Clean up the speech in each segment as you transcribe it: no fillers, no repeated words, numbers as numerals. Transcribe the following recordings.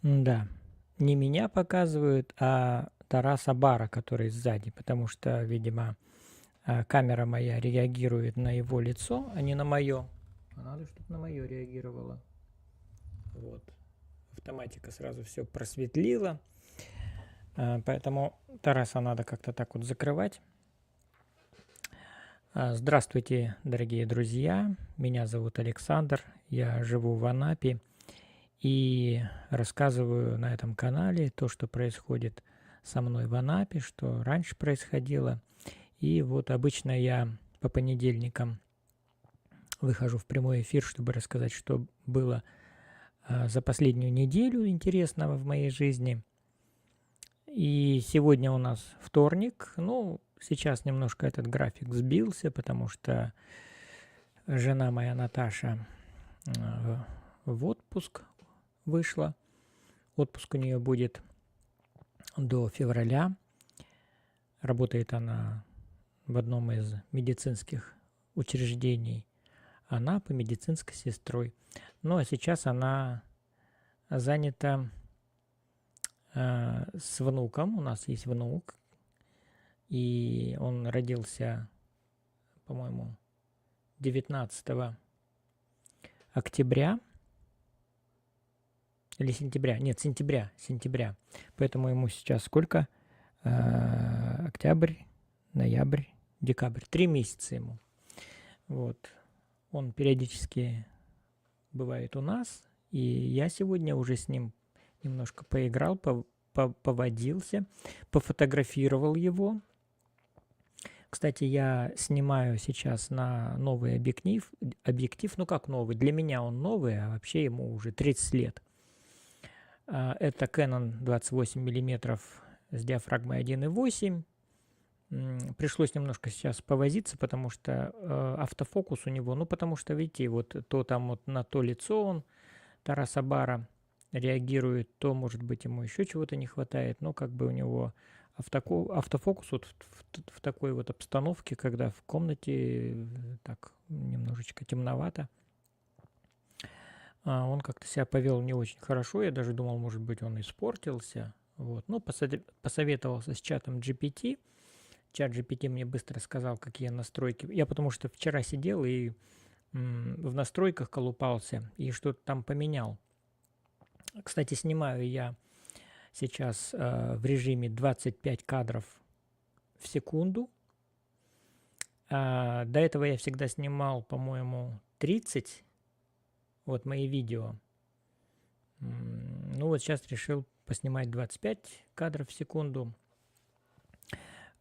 Да, не меня показывают, а Тараса Бара, который сзади, потому что, видимо, камера моя реагирует на его лицо, а не на мое. А надо, чтобы на мое реагировало. Вот. Автоматика сразу все просветлила. Поэтому Тараса надо как-то так вот закрывать. Здравствуйте, дорогие друзья. Меня зовут Александр. Я живу в Анапе и рассказываю на этом канале то, что происходит со мной в Анапе, что раньше происходило. И вот обычно я по понедельникам выхожу в прямой эфир, чтобы рассказать, что было за последнюю неделю интересного в моей жизни. И сегодня у нас вторник. Ну, сейчас немножко этот график сбился, потому что жена моя Наташа в отпуск вышла. Отпуск у нее будет до февраля. Работает она в одном из медицинских учреждений Анапы медицинской сестрой. Ну а сейчас она занята с внуком. У нас есть внук, и он родился, по-моему, 19 октября или сентября. Нет, сентября. Поэтому ему сейчас сколько? Октябрь, ноябрь, декабрь. 3 месяца ему. Вот. Он периодически бывает у нас, и я сегодня уже с ним немножко поиграл, поводился, пофотографировал его. Кстати, я снимаю сейчас на новый объектив. Ну как новый? Для меня он новый, а вообще ему уже 30 лет. Это Canon 28 мм с диафрагмой 1.8. Пришлось немножко сейчас повозиться, потому что автофокус у него, ну потому что, видите, вот то там вот на то лицо он, Тараса Бара, реагирует, то, может быть, ему еще чего-то не хватает, но как бы у него автофокус вот в такой вот обстановке, когда в комнате так немножечко темновато, он как-то себя повел не очень хорошо, я даже думал, может быть, он испортился, вот, ну, посоветовался с чатом GPT, чат GPT мне быстро сказал, какие настройки, я потому что вчера сидел и в настройках колупался и что-то там поменял. Кстати, снимаю я сейчас в режиме 25 кадров в секунду. До этого я всегда снимал, по-моему, 30, вот мои видео. Ну вот сейчас решил поснимать 25 кадров в секунду.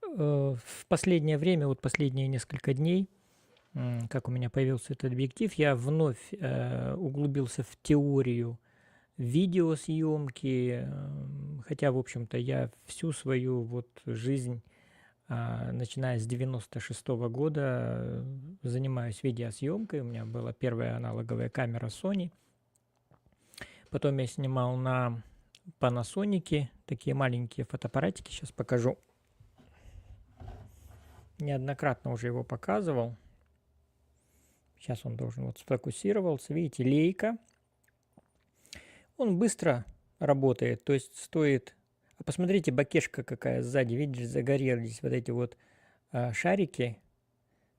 В последнее время, вот последние несколько дней, как у меня появился этот объектив, я вновь углубился в теорию видеосъемки, хотя, в общем-то, я всю свою вот жизнь, начиная с 96 года, занимаюсь видеосъемкой. У меня была первая аналоговая камера Sony. Потом я снимал на Panasonic, такие маленькие фотоаппаратики. Сейчас покажу. Неоднократно уже его показывал. Сейчас он должен вот сфокусировался. Видите, лейка. Он быстро работает, то есть стоит... Посмотрите, бакешка какая сзади, видишь, загорелись вот эти вот шарики,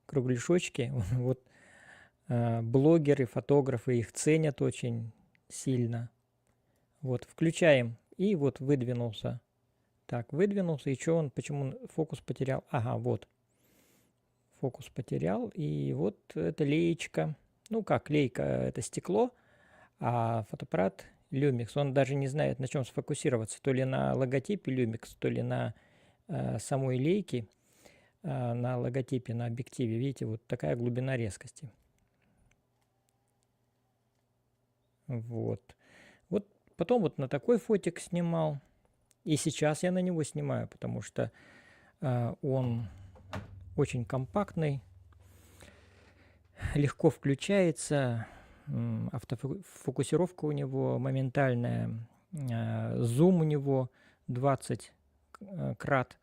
кругляшочки. Вот блогеры, фотографы их ценят очень сильно. Вот, включаем, и вот выдвинулся. Так, выдвинулся, и что он, почему он фокус потерял? Ага, вот. Фокус потерял, и вот это леечка. Ну как, лейка это стекло, а фотоаппарат Lumix, он даже не знает, на чем сфокусироваться, то ли на логотипе Lumix, то ли на самой лейке, на логотипе, на объективе. Видите, вот такая глубина резкости. Вот. Вот потом вот на такой фотик снимал. И сейчас я на него снимаю, потому что он очень компактный, легко включается, автофокусировка у него моментальная, зум у него 20 крат,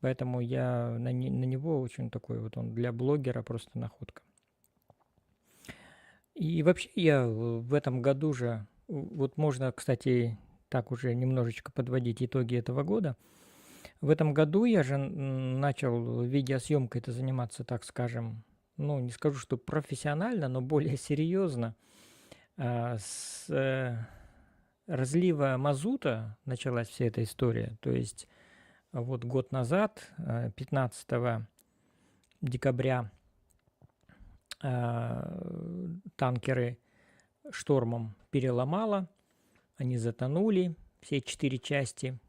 поэтому я на него очень такой вот, он для блогера просто находка. И вообще я в этом году же, вот можно, кстати, так уже немножечко подводить итоги этого года. В этом году я же начал видеосъемкой это заниматься, так скажем, ну, не скажу, что профессионально, но более серьезно. С разлива мазута началась вся эта история. То есть вот год назад, 15 декабря, танкеры штормом переломало, они затонули, все 4 части,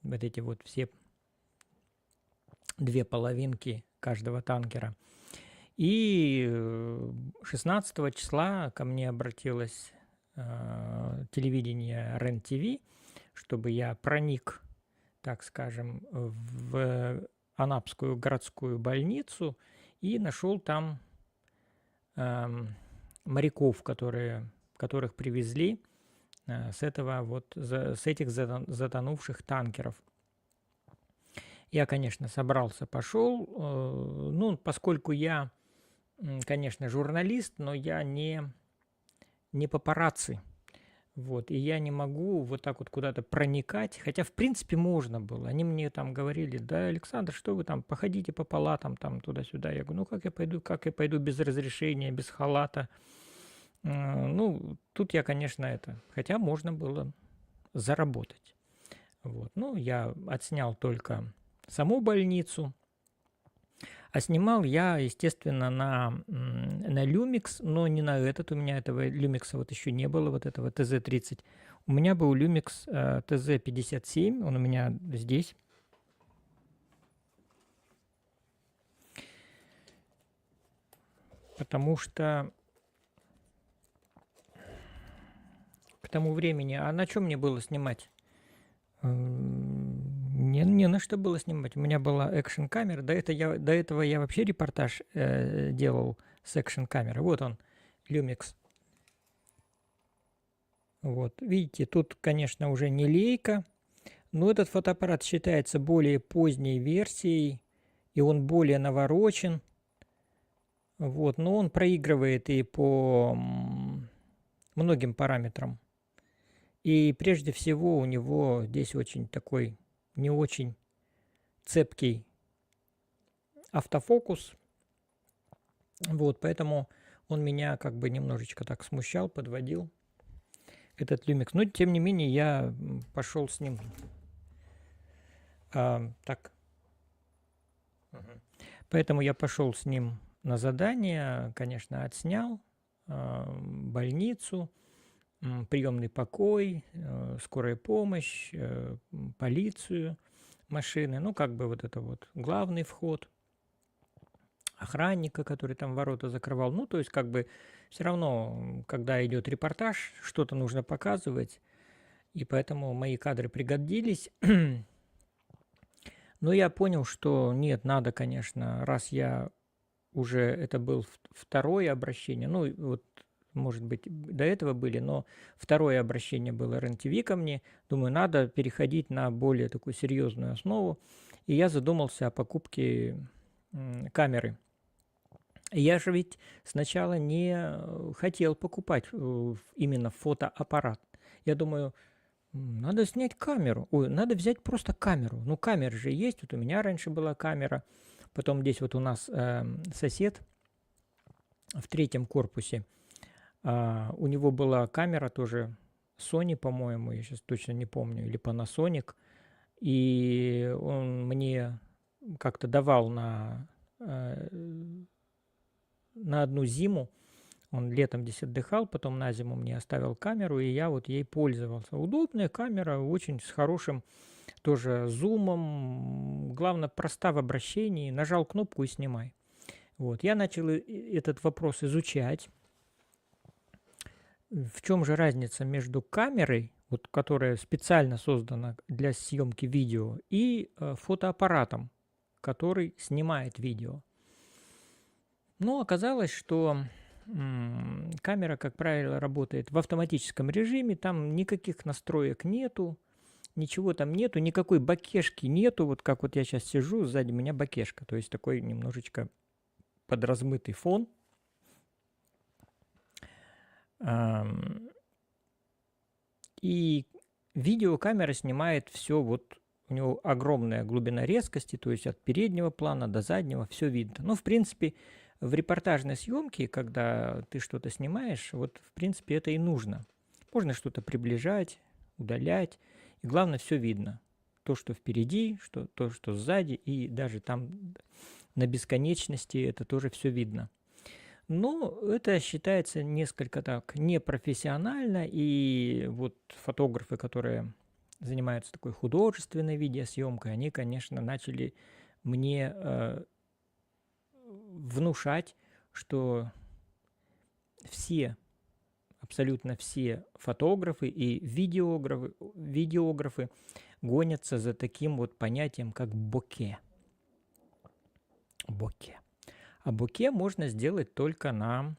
вот эти вот все 2 половинки каждого танкера. И 16 числа ко мне обратилось телевидение РЕН-ТВ, чтобы я проник, так скажем, в Анапскую городскую больницу и нашел там моряков, которых привезли с этих затонувших танкеров. Я, конечно, собрался, пошел. Ну, поскольку я, конечно, журналист, но я не папарацци. Вот, и я не могу вот так вот куда-то проникать, хотя, в принципе, можно было. Они мне там говорили: да, Александр, что вы там, походите по палатам, там, туда-сюда. Я говорю, ну, как я пойду без разрешения, без халата? Ну, тут я, конечно, хотя можно было заработать. Вот, ну, я отснял только саму больницу, а снимал я, естественно, на Lumix, но не на этот. У меня этого Lumix вот еще не было, вот этого TZ30. У меня был Lumix TZ57, он у меня здесь. Потому что к тому времени... А на чем мне было снимать? Не на что было снимать. У меня была экшн-камера. До этого я вообще репортаж делал с экшн-камеры. Вот он, Lumix. Вот, видите, тут, конечно, уже не лейка, но этот фотоаппарат считается более поздней версией, и он более наворочен. Вот, но он проигрывает и по многим параметрам. И прежде всего у него здесь очень такой не очень цепкий автофокус. Вот, поэтому он меня как бы немножечко так смущал, подводил, этот Lumix. Но тем не менее я пошел с ним. Так. Поэтому я пошел с ним на задание, конечно, отснял больницу, приемный покой, скорая помощь, полицию, машины, ну, как бы вот это вот главный вход, охранника, который там ворота закрывал. Ну, то есть, как бы все равно, когда идет репортаж, что-то нужно показывать, и поэтому мои кадры пригодились. Но я понял, что нет, надо, конечно, раз я уже, это был второе обращение, ну, вот, может быть, до этого были, но второе обращение было РЕН-ТВ ко мне. Думаю, надо переходить на более такую серьезную основу. И я задумался о покупке камеры. Я же ведь сначала не хотел покупать именно фотоаппарат. Я думаю, надо снять камеру. Ой, надо взять просто камеру. Ну, камера же есть. Вот у меня раньше была камера. Потом здесь вот у нас сосед в 3-м корпусе. У него была камера тоже Sony, по-моему, я сейчас точно не помню, или Panasonic. И он мне как-то давал на одну зиму. Он летом здесь отдыхал, потом на зиму мне оставил камеру, и я вот ей пользовался. Удобная камера, очень с хорошим тоже зумом. Главное, проста в обращении. Нажал кнопку и снимай. Вот. Я начал этот вопрос изучать. В чем же разница между камерой, вот, которая специально создана для съемки видео, и фотоаппаратом, который снимает видео? Ну, оказалось, что камера, как правило, работает в автоматическом режиме, там никаких настроек нету, ничего там нету, никакой бакешки нету, вот как вот я сейчас сижу, сзади меня бакешка, то есть такой немножечко подразмытый фон. И видеокамера снимает все, вот у него огромная глубина резкости, то есть от переднего плана до заднего все видно. Ну, в принципе, в репортажной съемке, когда ты что-то снимаешь, вот, в принципе, это и нужно. Можно что-то приближать, удалять, и главное, все видно. То, что впереди, то, что сзади, и даже там на бесконечности это тоже все видно. Но это считается несколько так непрофессионально, и вот фотографы, которые занимаются такой художественной видеосъемкой, они, конечно, начали мне внушать, что все, абсолютно все фотографы и видеографы гонятся за таким вот понятием, как боке. Боке. А боке можно сделать только на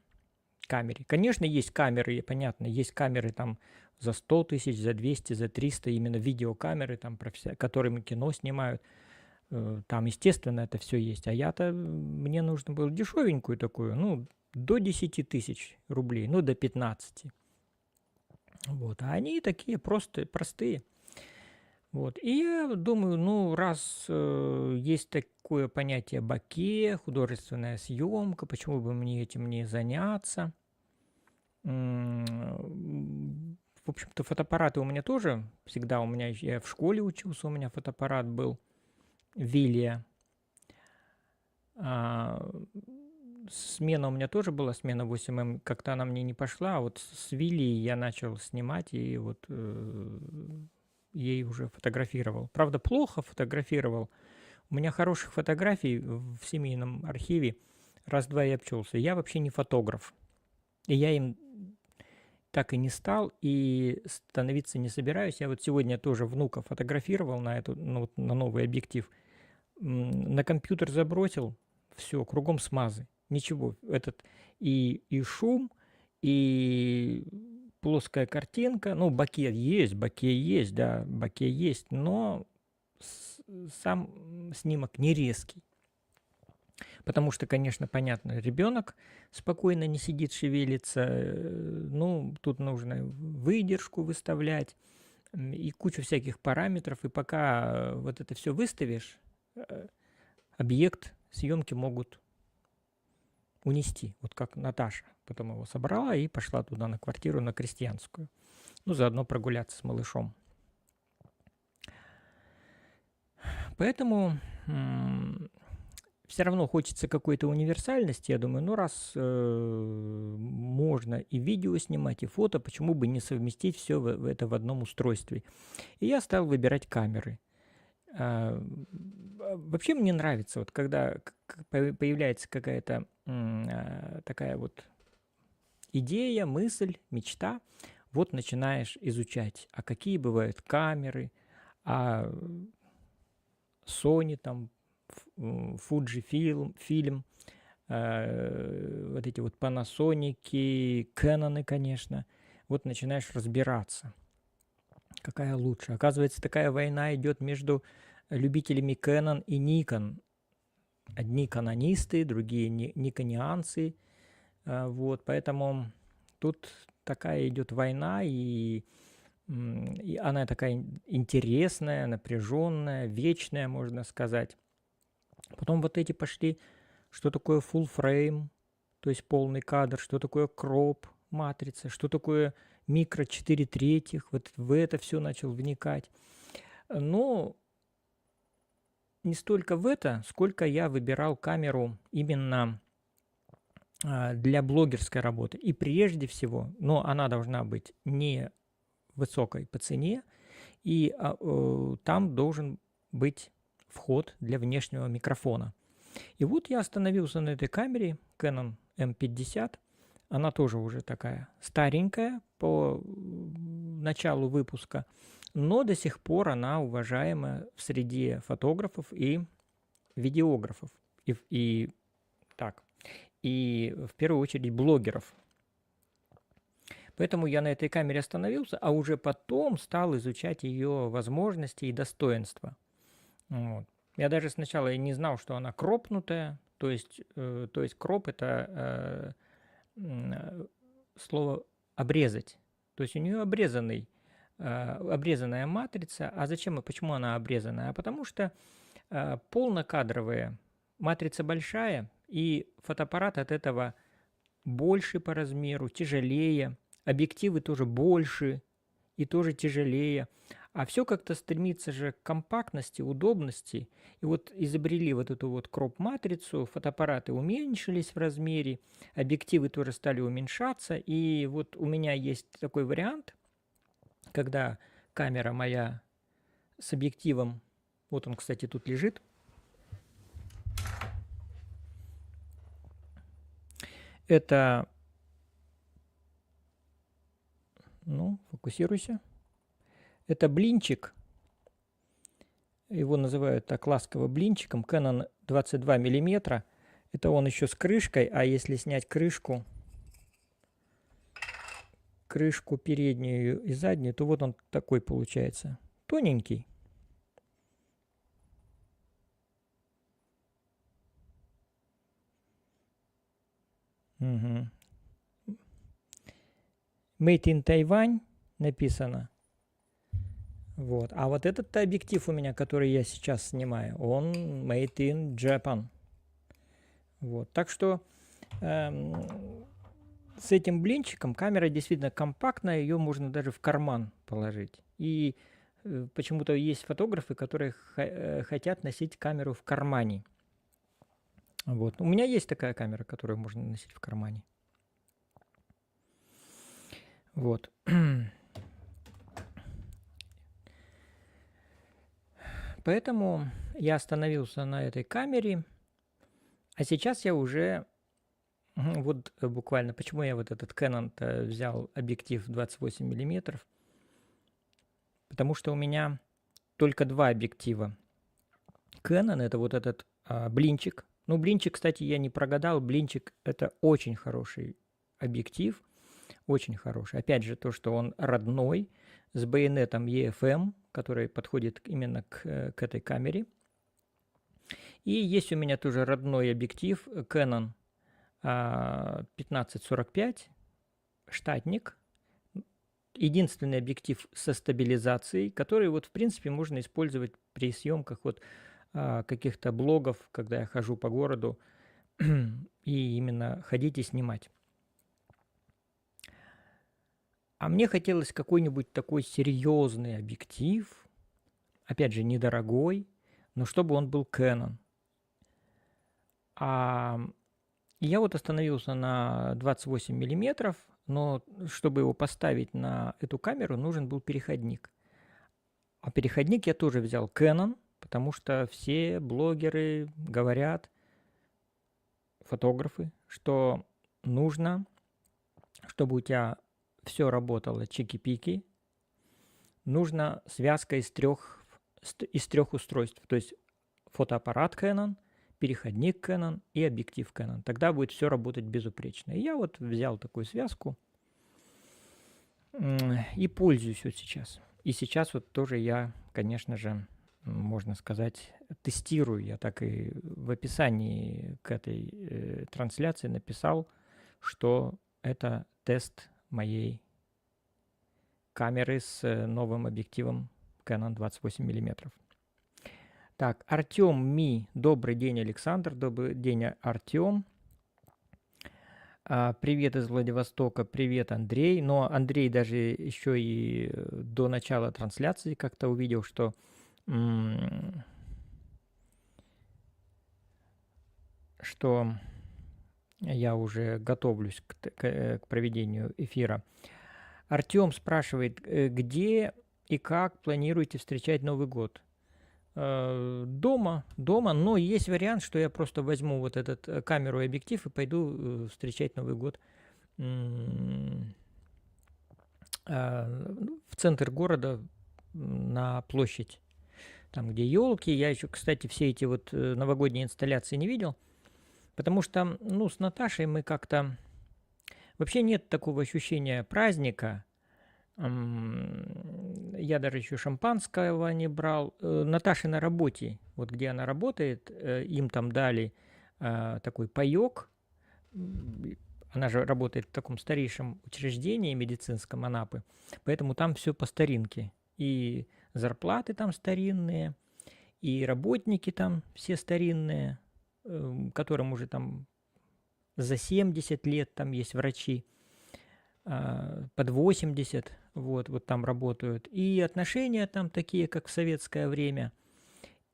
камере. Конечно, есть камеры, понятно, есть камеры там за 100 тысяч, за 200, за 300, именно видеокамеры, там, которыми кино снимают. Там, естественно, это все есть. А мне нужно было дешевенькую такую, ну, до 10 тысяч рублей, ну, до 15. Вот. А они такие простые. Вот. И я думаю, ну, раз есть такое понятие боке, художественная съемка, почему бы мне этим не заняться? В общем-то, фотоаппараты у меня тоже всегда, я в школе учился, у меня фотоаппарат был Вилия. Смена у меня тоже была, смена 8М, как-то она мне не пошла, а вот с Вилли я начал снимать, и вот ей уже фотографировал. Правда, плохо фотографировал. У меня хороших фотографий в семейном архиве раз-два и обчелся. Я вообще не фотограф. И я им так и не стал, и становиться не собираюсь. Я вот сегодня тоже внука фотографировал на новый объектив. На компьютер забросил, все, кругом смазы. Ничего, и шум, и плоская картинка. Ну, боке есть, да, боке есть, но сам снимок не резкий. Потому что, конечно, понятно, ребенок спокойно не сидит, шевелится. Ну, тут нужно выдержку выставлять и кучу всяких параметров. И пока вот это все выставишь, объект съемки могут унести. Вот как Наташа потом его собрала и пошла туда на квартиру, на Крестьянскую. Ну, заодно прогуляться с малышом. Поэтому все равно хочется какой-то универсальности. Я думаю, ну раз можно и видео снимать, и фото, почему бы не совместить все это в одном устройстве. И я стал выбирать камеры. Вообще мне нравится, вот когда появляется какая-то такая вот идея, мысль, мечта, вот начинаешь изучать, а какие бывают камеры, а Sony, там, Fujifilm, вот эти вот Panasonic, Canon, конечно. Вот начинаешь разбираться, какая лучше. Оказывается, такая война идет между любителями Canon и Nikon. Одни канонисты, другие никонианцы. Вот, поэтому тут такая идет война, и она такая интересная, напряженная, вечная, можно сказать. Потом вот эти пошли, что такое full frame, то есть полный кадр, что такое кроп, матрица, что такое микро 4/3, вот в это все начал вникать. Но не столько в это, сколько я выбирал камеру именно для блогерской работы. И прежде всего, но она должна быть не высокой по цене, и там должен быть вход для внешнего микрофона. И вот я остановился на этой камере Canon M50. Она тоже уже такая старенькая по началу выпуска, но до сих пор она уважаема в среде фотографов и видеографов. И в первую очередь блогеров. Поэтому я на этой камере остановился, а уже потом стал изучать ее возможности и достоинства. Вот. Я даже сначала и не знал, что она кропнутая, то есть кроп это слово обрезать. То есть у нее обрезанный обрезанная матрица. А зачем и почему она обрезанная? А потому что полнокадровая матрица большая, и фотоаппарат от этого больше по размеру, тяжелее, объективы тоже больше и тоже тяжелее. А все как-то стремится же к компактности, удобности. И вот изобрели вот эту вот кроп-матрицу, фотоаппараты уменьшились в размере, объективы тоже стали уменьшаться. И вот у меня есть такой вариант, когда камера моя с объективом, вот он, кстати, тут лежит, это, ну, фокусируйся, это блинчик, его называют так ласково блинчиком, Canon 22 миллиметра. Это он еще с крышкой, а если снять крышку переднюю и заднюю, то вот он такой получается, тоненький. Угу. Made in Taiwan написано. Вот. А вот этот объектив у меня, который я сейчас снимаю, он Made in Japan. Вот. Так что с этим блинчиком камера действительно компактная, ее можно даже в карман положить. И почему-то есть фотографы, которые хотят носить камеру в кармане. Вот. У меня есть такая камера, которую можно носить в кармане. Вот. Поэтому я остановился на этой камере, а сейчас я уже, вот буквально, почему я вот этот Canon взял объектив 28 миллиметров, потому что у меня только два объектива. Canon это вот этот блинчик. Ну, блинчик, кстати, я не прогадал, блинчик это очень хороший объектив, очень хороший. Опять же, то, что он родной, с байонетом EFM, который подходит именно к этой камере. И есть у меня тоже родной объектив Canon 1545, штатник. Единственный объектив со стабилизацией, который вот в принципе можно использовать при съемках вот каких-то блогов, когда я хожу по городу и именно ходить и снимать. А мне хотелось какой-нибудь такой серьезный объектив, опять же, недорогой, но чтобы он был Canon. Я вот остановился на 28 миллиметров, но чтобы его поставить на эту камеру, нужен был переходник. А переходник я тоже взял Canon, потому что все блогеры говорят, фотографы, что нужно, чтобы у тебя все работало чики-пики, нужна связка из трех устройств, то есть фотоаппарат Canon, переходник Canon и объектив Canon. Тогда будет все работать безупречно. И я вот взял такую связку и пользуюсь вот сейчас. И сейчас вот тоже я, конечно же, можно сказать, тестирую. Я так и в описании к этой трансляции написал, что это тест моей камеры с новым объективом Canon 28 мм. Так, Артем Ми. Добрый день, Александр. Добрый день, Артем. Привет из Владивостока. Привет, Андрей. Но Андрей даже еще и до начала трансляции как-то увидел, что я уже готовлюсь к проведению эфира. Артем спрашивает, где и как планируете встречать Новый год? Дома, но есть вариант, что я просто возьму вот этот камеру и объектив и пойду встречать Новый год в центр города, на площадь, там, где елки. Я еще, кстати, все эти вот новогодние инсталляции не видел, потому что, ну, с Наташей мы как-то... Вообще нет такого ощущения праздника. Я даже еще шампанского не брал. Наташе на работе, вот где она работает, им там дали такой паёк. Она же работает в таком старейшем учреждении медицинском Анапы, поэтому там все по старинке. И зарплаты там старинные, и работники там все старинные, которым уже там за 70 лет, там есть врачи, под 80, вот там работают. И отношения там такие, как в советское время,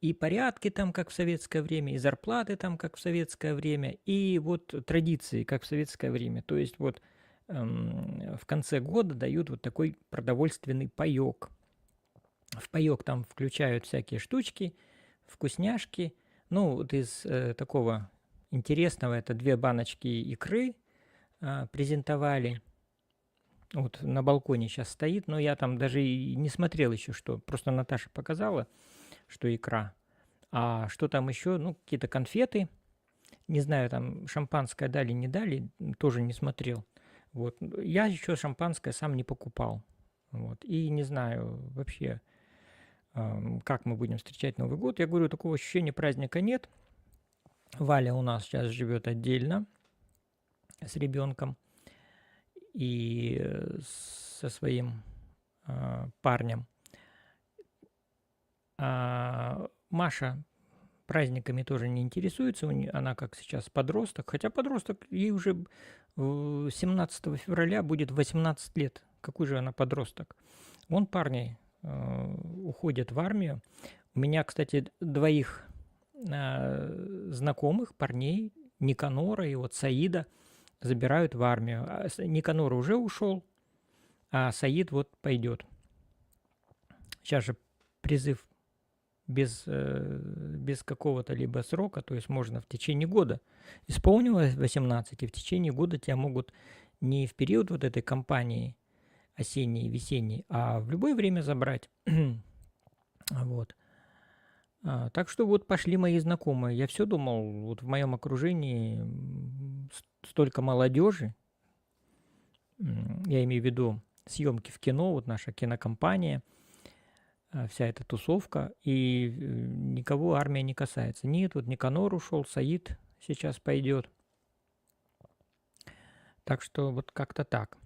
и порядки там, как в советское время, и зарплаты там, как в советское время, и вот традиции, как в советское время. То есть вот в конце года дают вот такой продовольственный паёк. В паёк там включают всякие штучки, вкусняшки. Ну, вот из такого интересного это 2 баночки икры презентовали. Вот на балконе сейчас стоит, но я там даже и не смотрел еще, что. Просто Наташа показала, что икра. А что там еще? Ну, какие-то конфеты. Не знаю, там шампанское дали, не дали, тоже не смотрел. Вот. Я еще шампанское сам не покупал. Вот. И не знаю вообще, как мы будем встречать Новый год. Я говорю, такого ощущения праздника нет. Валя у нас сейчас живет отдельно с ребенком и со своим парнем. Маша праздниками тоже не интересуется, она как сейчас подросток, хотя подросток, ей уже 17 февраля будет 18 лет. Какой же она подросток? Вон парни уходят в армию. У меня, кстати, 2 знакомых парней, Никанора и вот Саида, забирают в армию. Никанор уже ушел, а Саид вот пойдет. Сейчас же призыв без какого-то либо срока, то есть можно в течение года. Исполнилось 18, и в течение года тебя могут не в период вот этой кампании осенней, весенней, а в любое время забрать. Вот. Так что вот пошли мои знакомые. Я все думал, вот в моем окружении столько молодежи, я имею в виду съемки в кино, вот наша кинокомпания, вся эта тусовка, и никого армия не касается. Нет, вот Никанор ушел, Саид сейчас пойдет. Так что вот как-то так.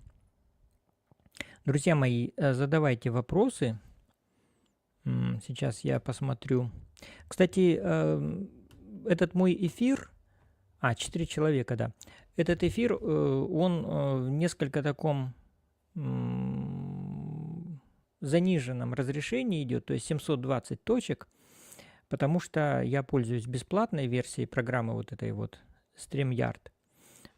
Друзья мои, задавайте вопросы. Сейчас я посмотрю. Кстати, этот мой эфир... 4 человека, да. Этот эфир, он в несколько таком заниженном разрешении идет, то есть 720 точек, потому что я пользуюсь бесплатной версией программы вот этой вот StreamYard.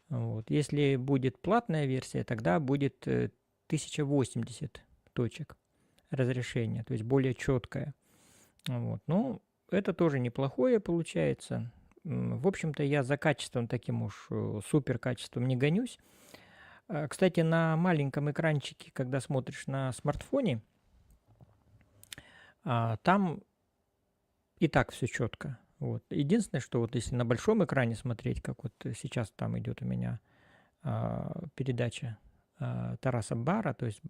Вот. Если будет платная версия, тогда будет 1080 точек разрешения, то есть более четкое. Вот. Ну, это тоже неплохое получается. В общем-то, я за качеством таким уж супер качеством не гонюсь. Кстати, на маленьком экранчике, когда смотришь на смартфоне, там и так все четко. Вот. Единственное, что вот если на большом экране смотреть, как вот сейчас там идет у меня передача Тараса Бара, то есть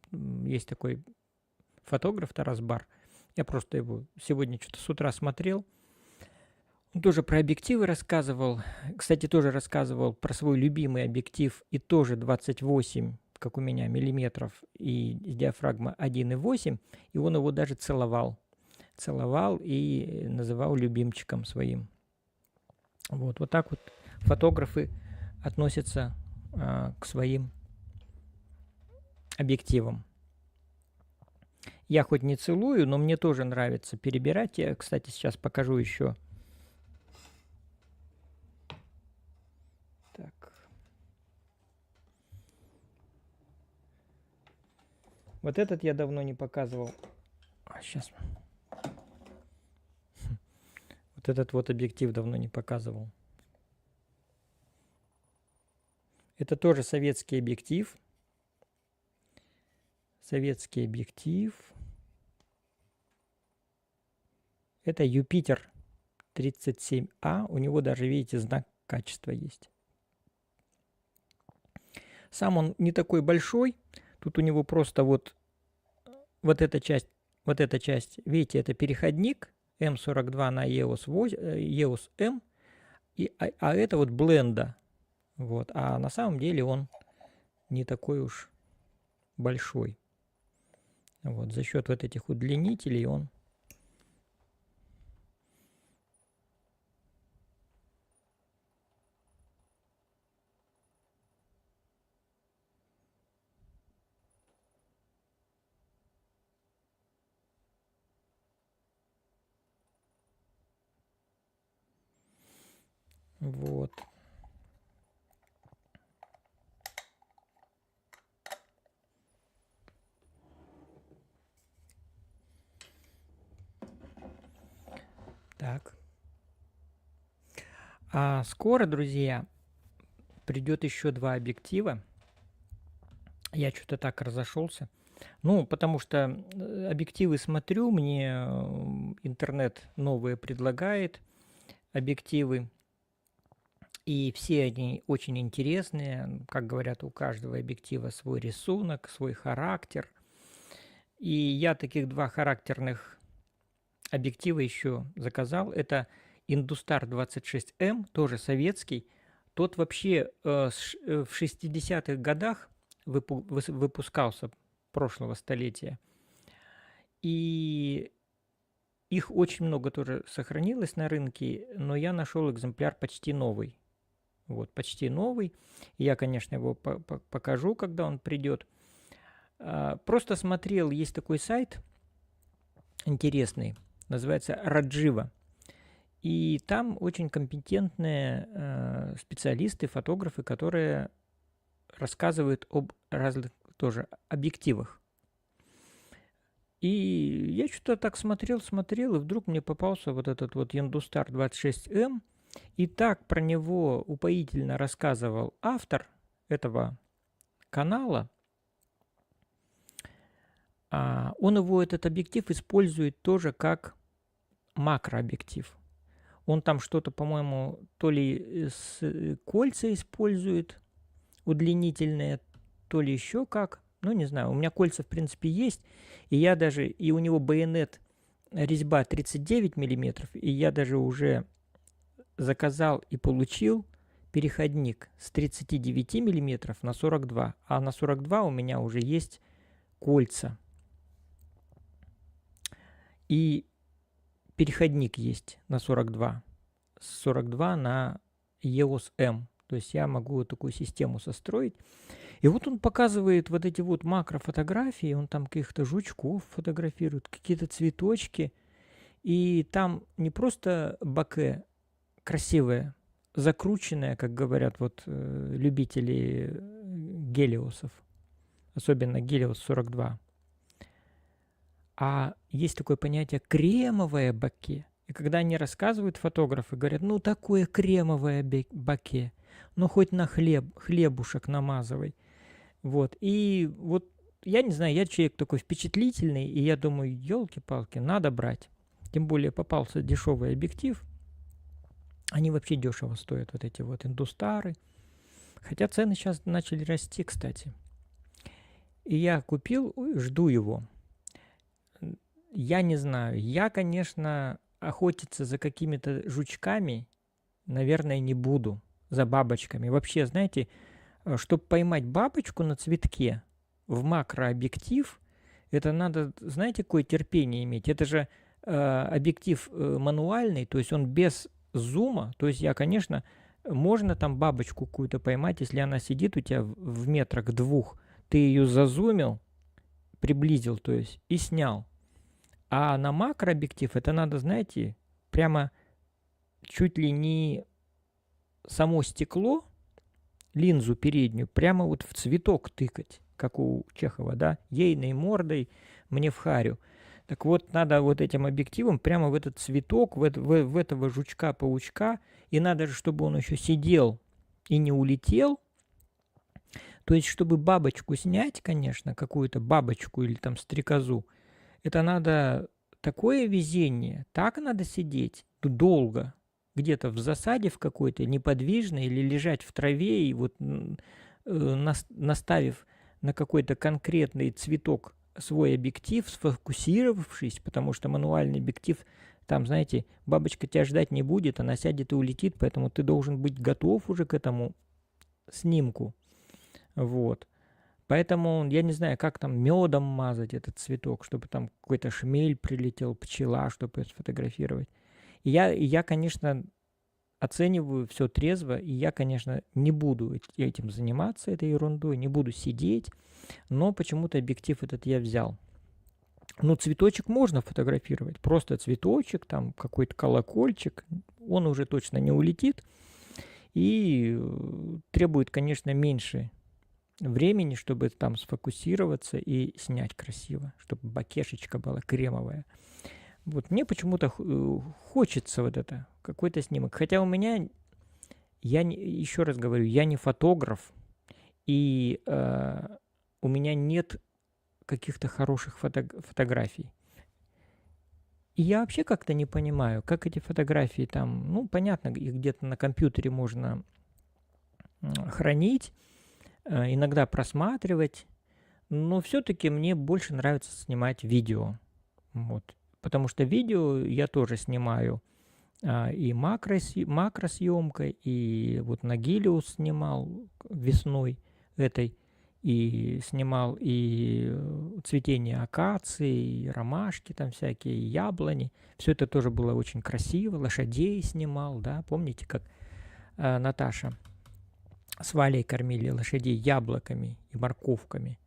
есть такой фотограф Тарас Бар, я просто его сегодня что-то с утра смотрел, он тоже про объективы рассказывал, кстати, тоже рассказывал про свой любимый объектив, и тоже 28, как у меня, миллиметров, и диафрагма 1,8, и он его даже целовал и называл любимчиком своим. Вот так вот фотографы относятся к своим объективам. Я хоть не целую, но мне тоже нравится перебирать. Я, кстати, сейчас покажу еще. Так. Вот этот я давно не показывал. Сейчас. Вот этот вот объектив давно не показывал. Это тоже советский объектив. Советский объектив. Это Юпитер 37А. У него даже, видите, знак качества есть. Сам он не такой большой. Тут у него просто вот эта часть, видите, это переходник М42 на EOS M. А это вот бленда. Вот. А на самом деле он не такой уж большой. Вот. За счет вот этих удлинителей он вот. Так. А скоро, друзья, придет еще 2 объектива. Я что-то так разошелся. Ну, потому что объективы смотрю, мне интернет новые предлагает объективы. И все они очень интересные. Как говорят, у каждого объектива свой рисунок, свой характер. И я таких 2 характерных объектива еще заказал. Это Industar 26M, тоже советский. Тот вообще в 60-х годах выпускался прошлого столетия. И их очень много тоже сохранилось на рынке, но я нашел экземпляр почти новый. Вот, почти новый. Я, конечно, его покажу, когда он придет. Просто смотрел, есть такой сайт интересный, называется Раджива. И там очень компетентные специалисты, фотографы, которые рассказывают об разных тоже объективах. И я что-то так смотрел, и вдруг мне попался вот этот вот Industar 26M. И так про него упоительно рассказывал автор этого канала. Он его, этот объектив, использует тоже как макрообъектив. Он там что-то, по-моему, то ли кольца использует удлинительные, то ли еще как. Ну, не знаю, у меня кольца, в принципе, есть. И я даже, и у него байонет резьба 39 мм, и я даже уже заказал и получил переходник с 39 мм на 42. А на 42 у меня уже есть кольца. И переходник есть на 42. С 42 на EOS M. То есть я могу вот такую систему состроить. И вот он показывает вот эти вот макрофотографии. Он там каких-то жучков фотографирует, какие-то цветочки. И там не просто боке красивое, закрученное, как говорят вот любители гелиосов. Особенно гелиос 42. А есть такое понятие кремовое боке. И когда они рассказывают, фотографы говорят, ну такое кремовое боке, ну хоть на хлебушек намазывай. Вот. И вот я не знаю, я человек такой впечатлительный, и я думаю, елки-палки, надо брать. Тем более попался дешевый объектив. Они вообще дешево стоят, вот эти вот индустары. Хотя цены сейчас начали расти, кстати. И я купил, жду его. Я не знаю. Я, конечно, охотиться за какими-то жучками, наверное, не буду. За бабочками. Вообще, знаете, чтобы поймать бабочку на цветке в макрообъектив, это надо, знаете, какое терпение иметь. Это же объектив мануальный, то есть он без зума. То есть я, конечно, можно там бабочку какую-то поймать, если она сидит у тебя в метрах 2, ты ее зазумил, приблизил, то есть, и снял. А на макрообъектив это надо, знаете, прямо чуть ли не само стекло, линзу переднюю, прямо вот в цветок тыкать, как у Чехова, да, ейной мордой мне в харю. Так вот, надо вот этим объективом прямо в этот цветок, в этого жучка-паучка, и надо же, чтобы он еще сидел и не улетел. То есть, чтобы бабочку снять, конечно, какую-то бабочку или там стрекозу, это надо такое везение, так надо сидеть долго, где-то в засаде в какой-то, неподвижно, или лежать в траве и вот наставив на какой-то конкретный цветок свой объектив, сфокусировавшись, потому что мануальный объектив, там, знаете, бабочка тебя ждать не будет, она сядет и улетит, поэтому ты должен быть готов уже к этому снимку. Вот. Поэтому я не знаю, как там медом мазать этот цветок, чтобы там какой-то шмель прилетел, пчела, чтобы сфотографировать. И я, конечно, оцениваю все трезво, и я, конечно, не буду этим заниматься, этой ерундой, не буду сидеть, но почему-то объектив этот я взял. Ну, цветочек можно фотографировать, просто цветочек, там какой-то колокольчик, он уже точно не улетит и требует, конечно, меньше времени, чтобы там сфокусироваться и снять красиво, чтобы бакешечка была кремовая. Вот мне почему-то хочется вот это, какой-то снимок. Хотя у меня, еще раз говорю, я не фотограф, и у меня нет каких-то хороших фотографий. И я вообще как-то не понимаю, как эти фотографии там, ну, понятно, их где-то на компьютере можно хранить, иногда просматривать, но все-таки мне больше нравится снимать видео. Вот. Потому что видео я тоже снимаю и макросъемкой, и вот на Гелиос снимал весной этой, и снимал и цветение акации, и ромашки там всякие, и яблони. Все это тоже было очень красиво. Лошадей снимал, да, помните, как Наташа с Валей кормили лошадей яблоками и морковками.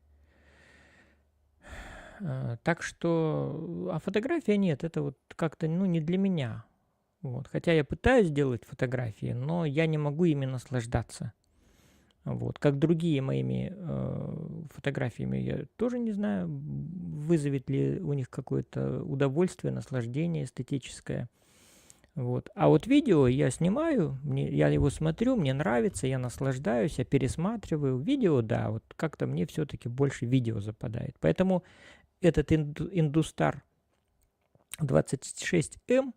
Так что, а фотография нет, это вот как-то, ну, не для меня. Вот. Хотя я пытаюсь делать фотографии, но я не могу ими наслаждаться. Вот. Как другие моими фотографиями, я тоже не знаю, вызовет ли у них какое-то удовольствие, наслаждение эстетическое. Вот. А вот видео я снимаю, я его смотрю, мне нравится, я наслаждаюсь, я пересматриваю. Видео, да, вот как-то мне все-таки больше видео западает. Поэтому этот Industar 26M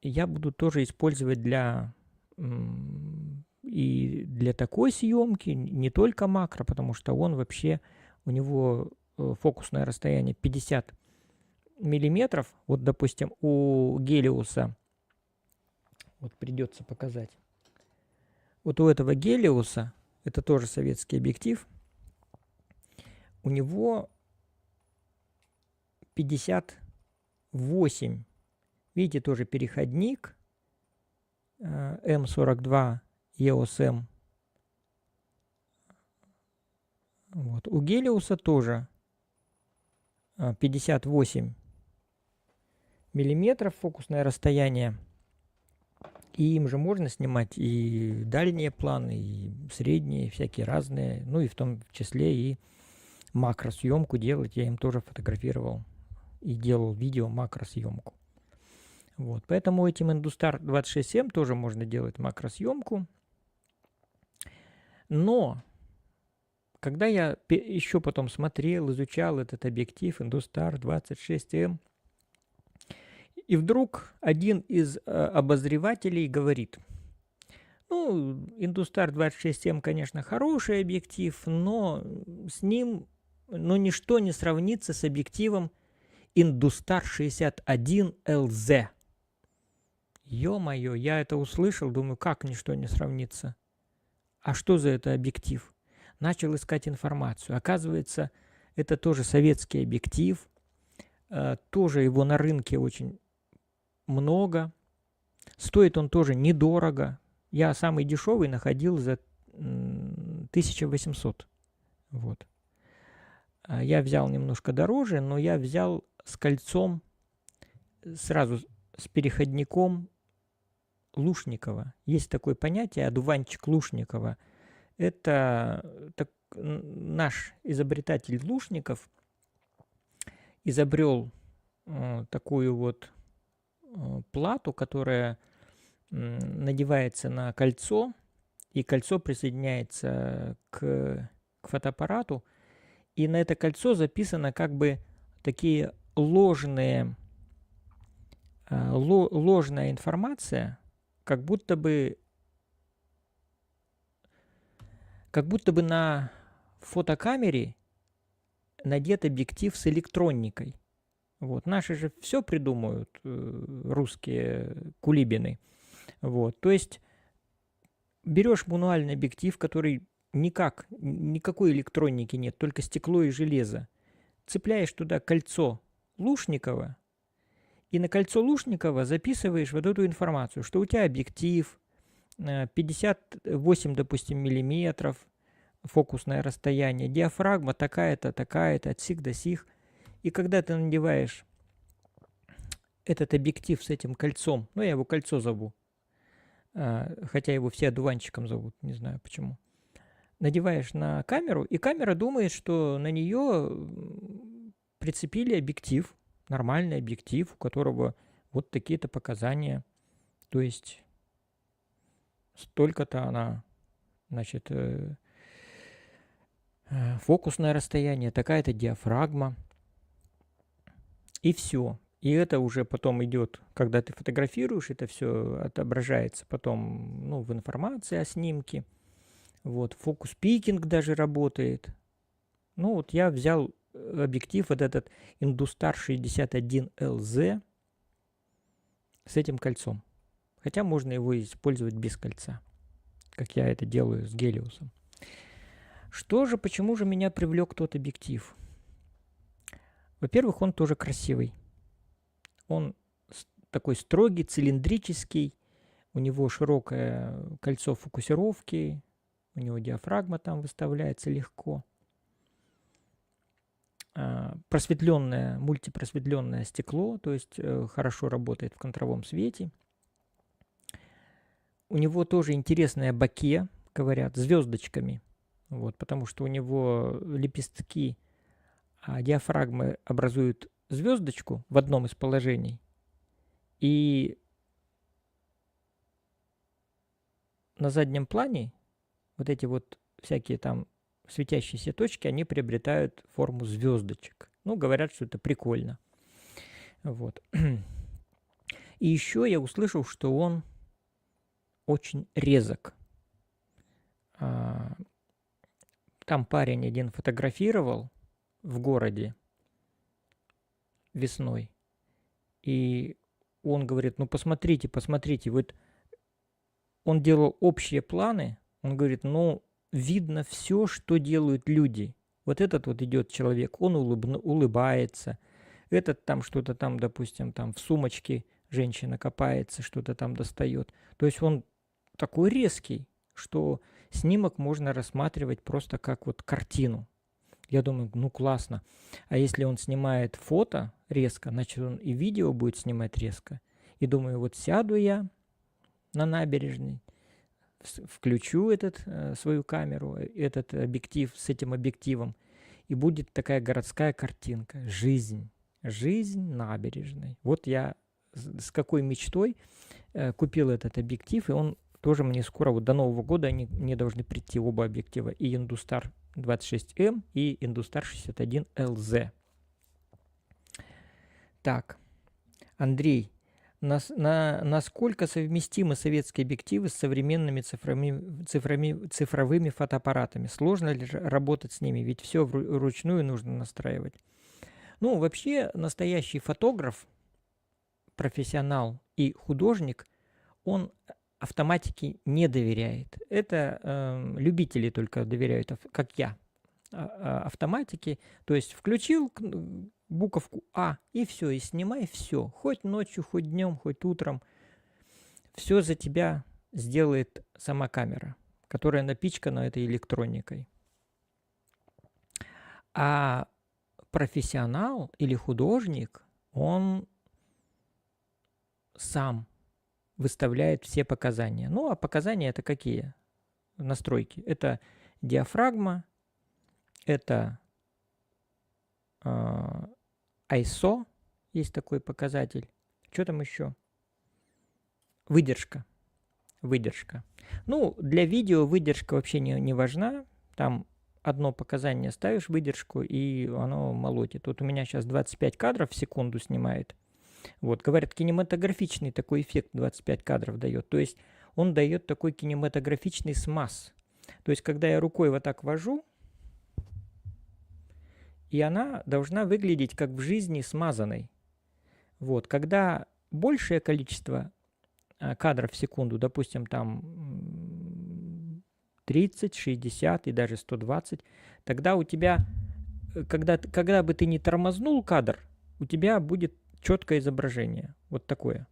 я буду тоже использовать и для такой съемки, не только макро, потому что он вообще, у него фокусное расстояние 50 миллиметров. Вот, допустим, у Гелиоса, вот придется показать, вот у этого Гелиоса, это тоже советский объектив, у него 58. Видите, тоже переходник М42 EOS M. Вот. У Гелиоса тоже 58 миллиметров фокусное расстояние. И им же можно снимать и дальние планы, и средние, всякие разные. Ну и в том числе и макросъемку делать. Я им тоже фотографировал и делал видео макросъемку. Вот. Поэтому этим Industar 26M тоже можно делать макросъемку. Но когда я еще потом смотрел, изучал этот объектив Industar 26M, и вдруг один из обозревателей говорит: ну, Industar 26M, конечно, хороший объектив, но с ним, ну, ничто не сравнится с объективом Industar 61LZ. Ё-моё, я это услышал, думаю, как ничто не сравнится? А что за это объектив? Начал искать информацию. Оказывается, это тоже советский объектив. Тоже его на рынке очень много. Стоит он тоже недорого. Я самый дешевый находил за 1800. Вот. Я взял немножко дороже, но я взял с кольцом, сразу с переходником Лушникова. Есть такое понятие одуванчик Лушникова. Это наш изобретатель Лушников изобрел такую вот плату, которая надевается на кольцо, и кольцо присоединяется к фотоаппарату, и на это кольцо записано как бы такие ложная информация, как будто бы на фотокамере надет объектив с электроникой. Вот. Наши же все придумают, русские кулибины. Вот. То есть берешь мануальный объектив, который никакой электроники нет, только стекло и железо. Цепляешь туда кольцо Лушникова, и на кольцо Лушникова записываешь вот эту информацию, что у тебя объектив 58, допустим, миллиметров, фокусное расстояние, диафрагма такая-то, такая-то, от сих до сих. И когда ты надеваешь этот объектив с этим кольцом, ну, я его кольцо зову, хотя его все одуванчиком зовут, не знаю почему, надеваешь на камеру, и камера думает, что на нее прицепили объектив, нормальный объектив, у которого вот такие-то показания, то есть столько-то она, значит, фокусное расстояние, такая-то диафрагма, и все. И это уже потом идет, когда ты фотографируешь, это все отображается потом, ну, в информации о снимке. Вот, фокус-пикинг даже работает. Ну, вот я взял объектив, вот этот Industar 61LZ с этим кольцом. Хотя можно его использовать без кольца, как я это делаю с Гелиосом. Почему же меня привлек тот объектив? Во-первых, он тоже красивый. Он такой строгий, цилиндрический, у него широкое кольцо фокусировки, у него диафрагма там выставляется легко. Просветленное, мультипросветленное стекло, то есть хорошо работает в контровом свете. У него тоже интересное боке, говорят, звездочками, вот, потому что у него лепестки диафрагмы образуют звездочку в одном из положений, и на заднем плане вот эти вот всякие там светящиеся точки, они приобретают форму звездочек. Ну, говорят, что это прикольно. Вот. И еще я услышал, что он очень резок. Там парень один фотографировал в городе весной, и он говорит, ну посмотрите, вот он делал общие планы, он говорит, ну видно все, что делают люди. Вот этот вот идет человек, он улыбается, этот там что-то там, допустим, там в сумочке женщина копается, что-то там достает. То есть он такой резкий, что снимок можно рассматривать просто как вот картину. Я думаю, ну классно. А если он снимает фото резко, значит он и видео будет снимать резко. И думаю, вот сяду я на набережной, включу свою камеру, этот объектив с этим объективом, и будет такая городская картинка. Жизнь набережной. Вот я с какой мечтой купил этот объектив, и он тоже мне скоро, вот до Нового года, мне должны прийти оба объектива, и Industar 26M, и Industar 61LZ. Так, Андрей, насколько совместимы советские объективы с современными цифровыми фотоаппаратами? Сложно ли работать с ними? Ведь все вручную нужно настраивать. Ну, вообще, настоящий фотограф, профессионал и художник, он автоматике не доверяет. Это любители только доверяют, как я, автоматике. То есть включил буковку А, и все, и снимай все. Хоть ночью, хоть днем, хоть утром. Все за тебя сделает сама камера, которая напичкана этой электроникой. А профессионал или художник, он сам выставляет все показания. Ну, а показания это какие? Настройки. Это диафрагма, это ISO, есть такой показатель. Что там еще? Выдержка. Ну, для видео выдержка вообще не важна. Там одно показание ставишь выдержку, и оно молотит. Вот у меня сейчас 25 кадров в секунду снимает. Вот, говорят, кинематографичный такой эффект 25 кадров дает. То есть он дает такой кинематографичный смаз. То есть когда я рукой вот так вожу, и она должна выглядеть как в жизни смазанной. Вот, когда большее количество кадров в секунду, допустим, там 30, 60 и даже 120. Тогда у тебя, когда бы ты не тормознул кадр, у тебя будет четкое изображение. Вот такое.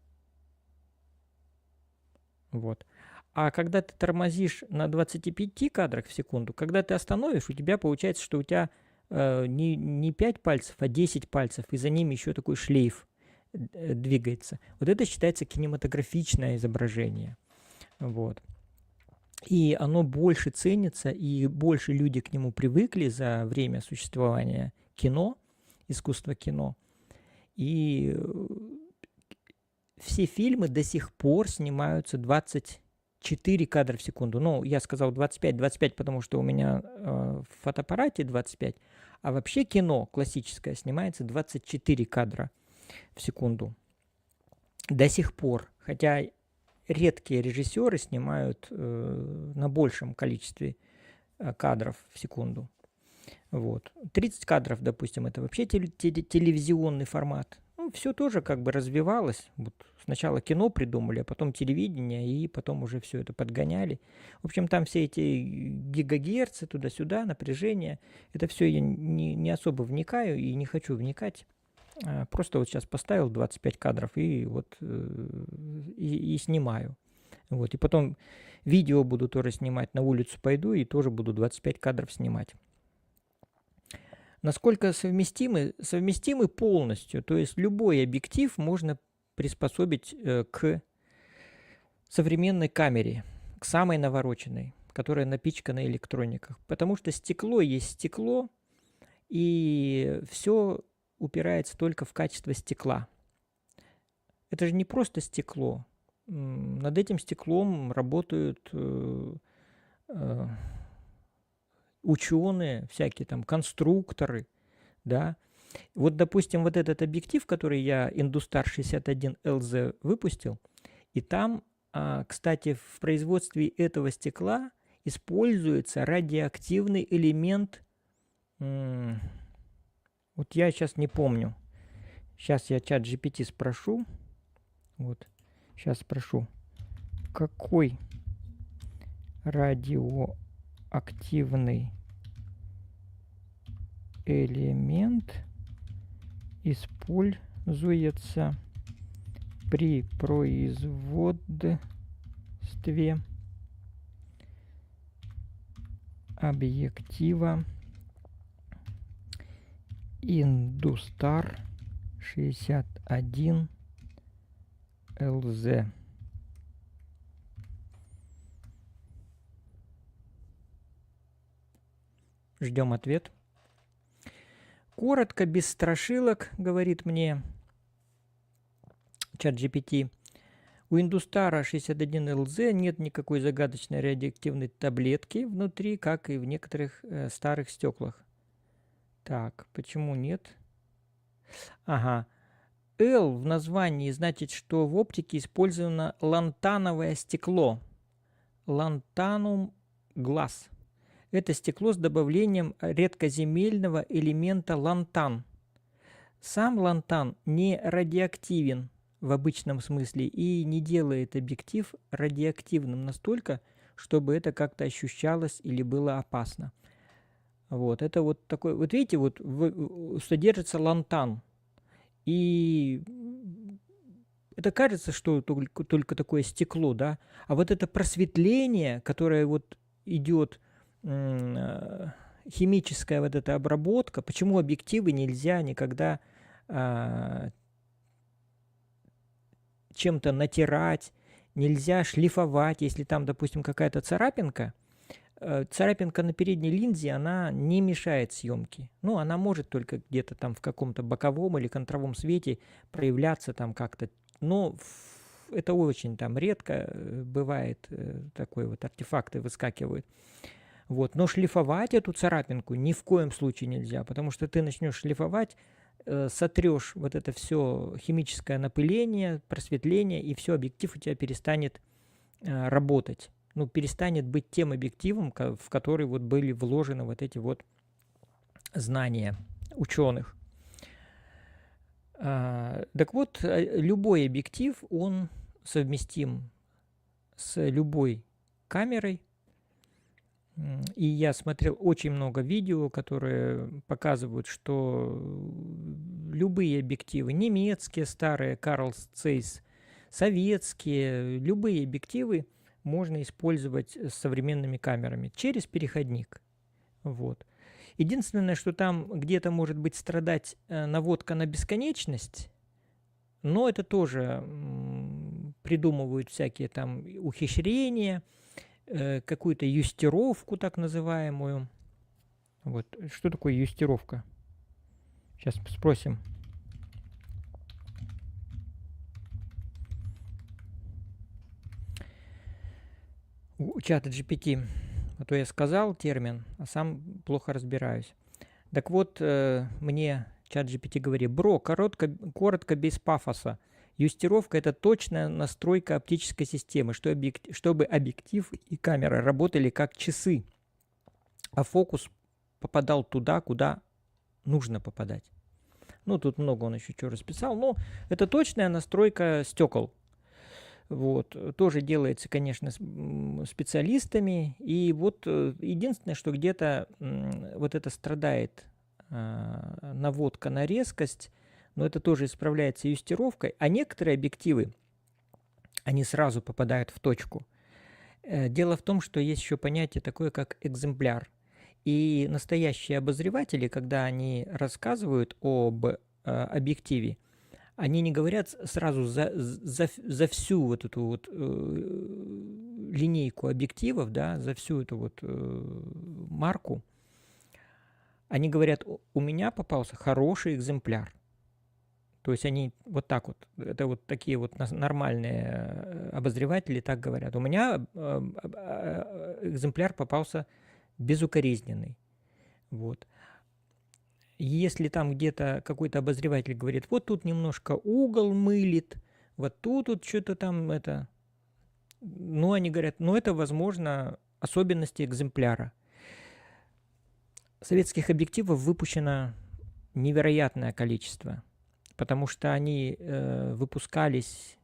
Вот. А когда ты тормозишь на 25 кадрах в секунду, когда ты остановишь, у тебя получается, что у тебя не 5 пальцев, а 10 пальцев, и за ними еще такой шлейф двигается. Вот это считается кинематографичное изображение. Вот. И оно больше ценится, и больше люди к нему привыкли за время существования кино, искусства кино. И все фильмы до сих пор снимаются 24 кадра в секунду. Ну, я сказал 25, потому что у меня в фотоаппарате 25, а вообще кино классическое снимается 24 кадра в секунду. До сих пор. Хотя редкие режиссеры снимают на большем количестве кадров в секунду. Вот. 30 кадров, допустим, это вообще телевизионный формат. Ну, все тоже как бы развивалось. Вот сначала кино придумали, а потом телевидение, и потом уже все это подгоняли. В общем, там все эти гигагерцы туда-сюда, напряжение. Это все я не особо вникаю и не хочу вникать. Просто вот сейчас поставил 25 кадров и вот и снимаю. Вот. И потом видео буду тоже снимать, на улицу пойду и тоже буду 25 кадров снимать. Насколько совместимы? Совместимы полностью. То есть любой объектив можно приспособить к современной камере, к самой навороченной, которая напичкана на электрониках. Потому что стекло есть стекло, и все упирается только в качество стекла. Это же не просто стекло. Над этим стеклом работают ученые, всякие там конструкторы, да. Вот, допустим, вот этот объектив, который я Industar 61 LZ выпустил, и там, кстати, в производстве этого стекла используется радиоактивный элемент. Вот я сейчас не помню. Сейчас я чат GPT спрошу. Вот, сейчас спрошу. Какой радиоактивный элемент используется при производстве объектива Industar 61 LZ? Ждем ответ. Коротко, без страшилок, говорит мне чат GPT. У Industar 61 LZ нет никакой загадочной радиоактивной таблетки внутри, как и в некоторых старых стеклах. Так, почему нет? Ага. L в названии значит, что в оптике использовано лантановое стекло. Лантанум глаз. Это стекло с добавлением редкоземельного элемента лантан. Сам лантан не радиоактивен в обычном смысле и не делает объектив радиоактивным настолько, чтобы это как-то ощущалось или было опасно. Вот, это вот такой, вот видите, вот содержится лантан. И это кажется, что только такое стекло, да, а вот это просветление, которое вот идет, химическая вот эта обработка, почему объективы нельзя никогда чем-то натирать, нельзя шлифовать, если там, допустим, какая-то царапинка на передней линзе, она не мешает съемке. Ну, она может только где-то там в каком-то боковом или контровом свете проявляться там как-то, но это очень там редко бывает, такой вот артефакты выскакивают. Вот. Но шлифовать эту царапинку ни в коем случае нельзя, потому что ты начнешь шлифовать, сотрешь вот это все химическое напыление, просветление, и все, объектив у тебя перестанет работать. Ну, перестанет быть тем объективом, в который вот были вложены вот эти вот знания ученых. Так вот, любой объектив, он совместим с любой камерой, И я смотрел очень много видео, которые показывают, что любые объективы, немецкие старые, Carl Zeiss, советские, любые объективы можно использовать с современными камерами через переходник. Вот. Единственное, что там где-то может быть страдать наводка на бесконечность, но это тоже придумывают всякие там ухищрения, какую-то юстировку так называемую. Вот. Что такое юстировка? Сейчас спросим. У чата GPT. А то я сказал термин, а сам плохо разбираюсь. Так вот, мне чат GPT говорит: бро, коротко, без пафоса. Юстировка – это точная настройка оптической системы, чтобы объектив и камера работали как часы, а фокус попадал туда, куда нужно попадать. Ну, тут много он еще чего расписал, но это точная настройка стекол. Вот. Тоже делается, конечно, специалистами. И вот единственное, что где-то вот это страдает наводка на резкость, но это тоже исправляется юстировкой. А некоторые объективы, они сразу попадают в точку. Дело в том, что есть еще понятие такое, как экземпляр. И настоящие обозреватели, когда они рассказывают об объективе, они не говорят сразу за всю вот эту вот линейку объективов, да, за всю эту вот марку. Они говорят: у меня попался хороший экземпляр. То есть они вот так вот, это вот такие вот нормальные обозреватели так говорят. У меня экземпляр попался безукоризненный. Вот. Если там где-то какой-то обозреватель говорит: вот тут немножко угол мылит, вот тут вот что-то там это... Ну, они говорят, ну, это, возможно, особенности экземпляра. Советских объективов выпущено невероятное количество, потому что они выпускались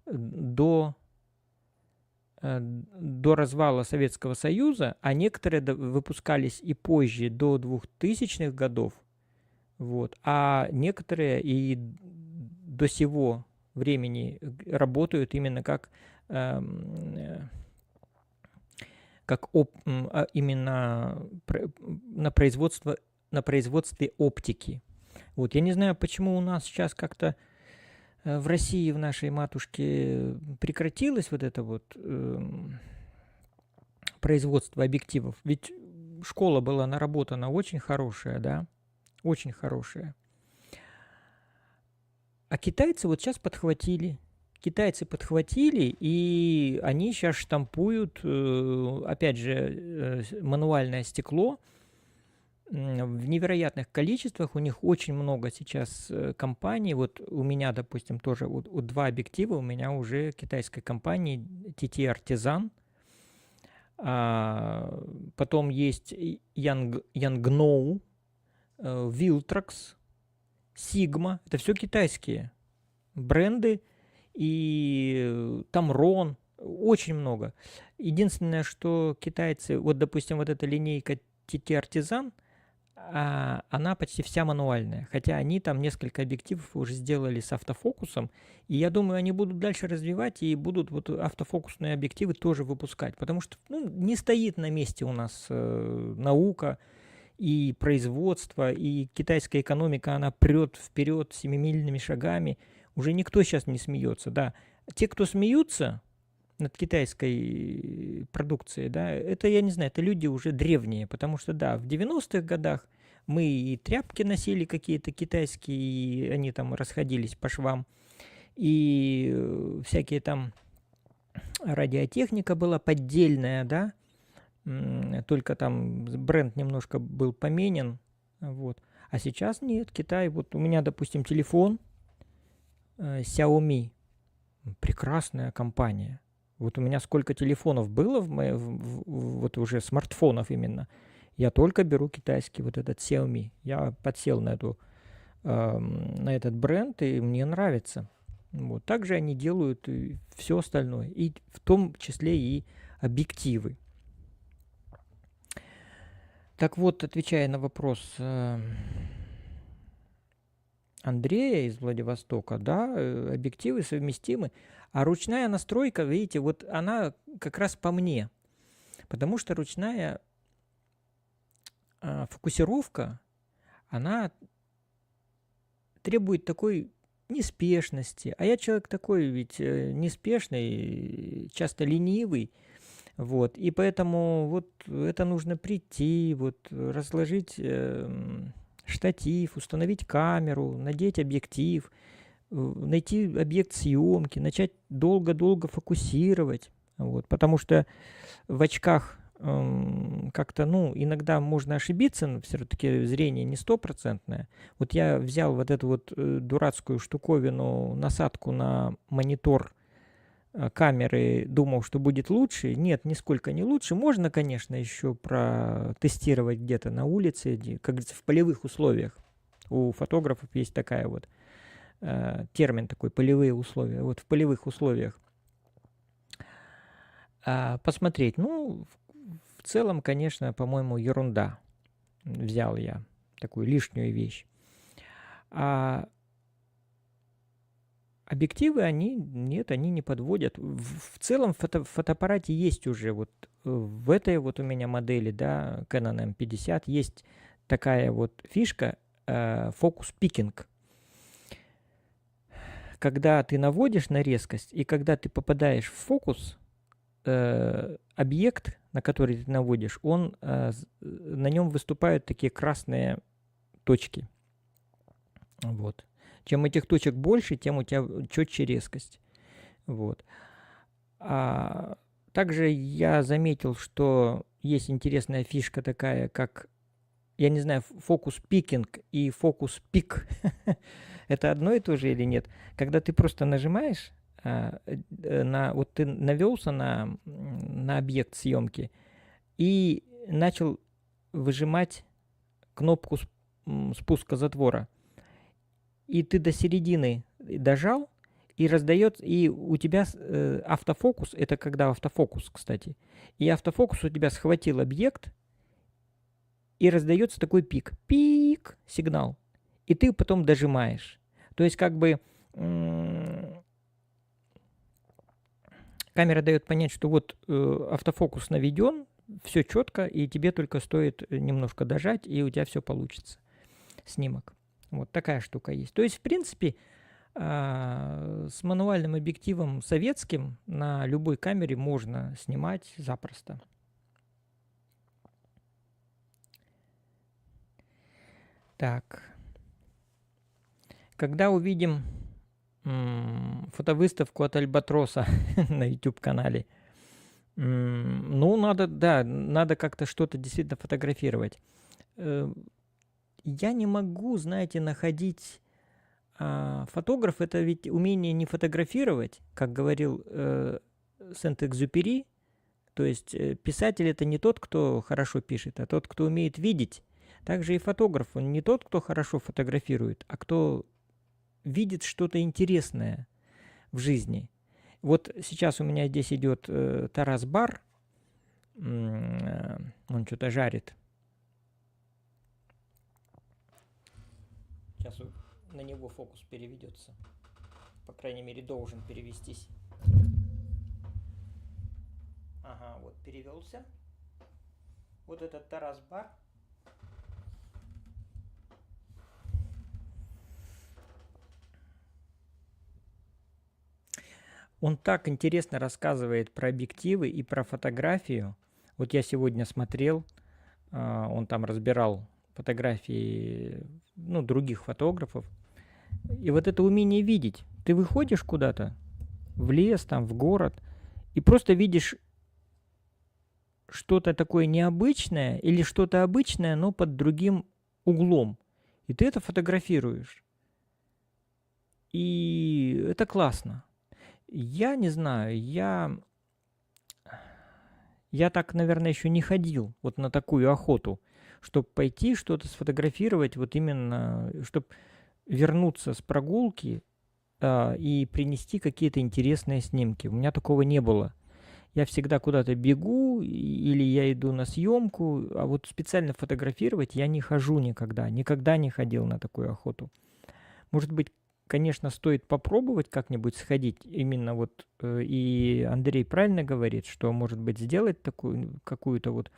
до развала Советского Союза, а некоторые выпускались и позже, до 2000-х годов, вот, а некоторые и до сего времени работают именно как именно на производстве оптики. Вот, я не знаю, почему у нас сейчас как-то в России, в нашей матушке, прекратилось вот это вот производство объективов. Ведь школа была наработана очень хорошая, да, очень хорошая. А китайцы вот сейчас подхватили. Китайцы подхватили, и они сейчас штампуют, опять же, мануальное стекло в невероятных количествах. У них очень много сейчас компаний. Вот у меня, допустим, тоже вот 2 объектива у меня уже китайской компании TT Artisan. Потом есть Yangnou, Viltrox, Sigma. Это все китайские бренды. И Tamron. Очень много. Единственное, что китайцы... Вот, допустим, вот эта линейка TT Artisan, она почти вся мануальная, хотя они там несколько объективов уже сделали с автофокусом, и я думаю, они будут дальше развивать и будут вот автофокусные объективы тоже выпускать, потому что не стоит на месте у нас наука и производство, и китайская экономика, она прет вперед семимильными шагами, уже никто сейчас не смеется, да. Те, кто смеются над китайской продукцией, да, это, я не знаю, это люди уже древние, потому что, да, в 90-х годах мы и тряпки носили какие-то китайские, и они там расходились по швам, и всякие там радиотехника была поддельная, да, только там бренд немножко был поменен, вот. А сейчас нет, Китай, вот у меня, допустим, телефон Xiaomi, прекрасная компания. Вот у меня сколько телефонов было вот уже смартфонов именно. Я только беру китайский, вот этот Xiaomi. Я подсел на этот бренд, и мне нравится. Вот. Также они делают все остальное, и в том числе и объективы. Так вот, отвечая на вопрос Андрея из Владивостока, да, объективы совместимы, а ручная настройка, видите, вот она как раз по мне, потому что ручная фокусировка, она требует такой неспешности, а я человек такой ведь неспешный, часто ленивый, вот, и поэтому вот это нужно прийти, вот, разложить штатив, установить камеру, надеть объектив, найти объект съемки, начать долго-долго фокусировать, вот, потому что в очках как-то, ну, иногда можно ошибиться, но все-таки зрение не стопроцентное. Вот я взял вот эту вот дурацкую штуковину, насадку на монитор камеры, думал, что будет лучше. Нет, нисколько не лучше. Можно, конечно, еще протестировать где-то на улице, как говорится, в полевых условиях. У фотографов есть такая вот термин такой, полевые условия. Вот в полевых условиях посмотреть. Ну, в целом, конечно, по-моему, ерунда. Взял я такую лишнюю вещь. А объективы, они не подводят. В целом в фотоаппарате есть уже вот в этой вот у меня модели, да, Canon M50, есть такая вот фишка фокус-пикинг. Когда ты наводишь на резкость и когда ты попадаешь в фокус, объект, на который ты наводишь, на нем выступают такие красные точки. Вот. Чем этих точек больше, тем у тебя четче резкость. Вот. Также я заметил, что есть интересная фишка такая, как, я не знаю, фокус-пикинг и фокус-пик. Это одно и то же или нет? Когда ты просто нажимаешь, вот ты навелся на объект съемки и начал выжимать кнопку спуска затвора. И ты до середины дожал, и раздается, и у тебя автофокус, это когда автофокус, кстати, и автофокус у тебя схватил объект, и раздается такой пик, сигнал, и ты потом дожимаешь. То есть как бы камера дает понять, что вот автофокус наведен, все четко, и тебе только стоит немножко дожать, и у тебя все получится. Снимок. Вот такая штука есть. То есть, в принципе, с мануальным объективом советским на любой камере можно снимать запросто. Так. Когда увидим фотовыставку от Альбатроса на YouTube-канале, ну, надо как-то что-то действительно фотографировать. Я не могу, знаете, находить... фотограф — это ведь умение не фотографировать, как говорил Сент-Экзюпери. То есть писатель — это не тот, кто хорошо пишет, а тот, кто умеет видеть. Также и фотограф, он не тот, кто хорошо фотографирует, а кто видит что-то интересное в жизни. Вот сейчас у меня здесь идет Тарас Бар, он что-то жарит. Сейчас на него фокус переведется. По крайней мере, должен перевестись. Ага, вот перевелся. Вот этот Тарас Бар. Он так интересно рассказывает про объективы и про фотографию. Вот я сегодня смотрел, он там разбирал фотографии, ну, других фотографов. И вот это умение видеть. Ты выходишь куда-то, в лес, там, в город, и просто видишь что-то такое необычное или что-то обычное, но под другим углом. И ты это фотографируешь. И это классно. Я не знаю, я так, наверное, еще не ходил вот на такую охоту, чтобы пойти что-то сфотографировать, вот именно, чтобы вернуться с прогулки и принести какие-то интересные снимки. У меня такого не было. Я всегда куда-то бегу или я иду на съемку, а вот специально фотографировать я не хожу никогда. Никогда не ходил на такую охоту. Может быть, конечно, стоит попробовать как-нибудь сходить. Именно вот и Андрей правильно говорит, что, может быть, сделать такую какую-то вот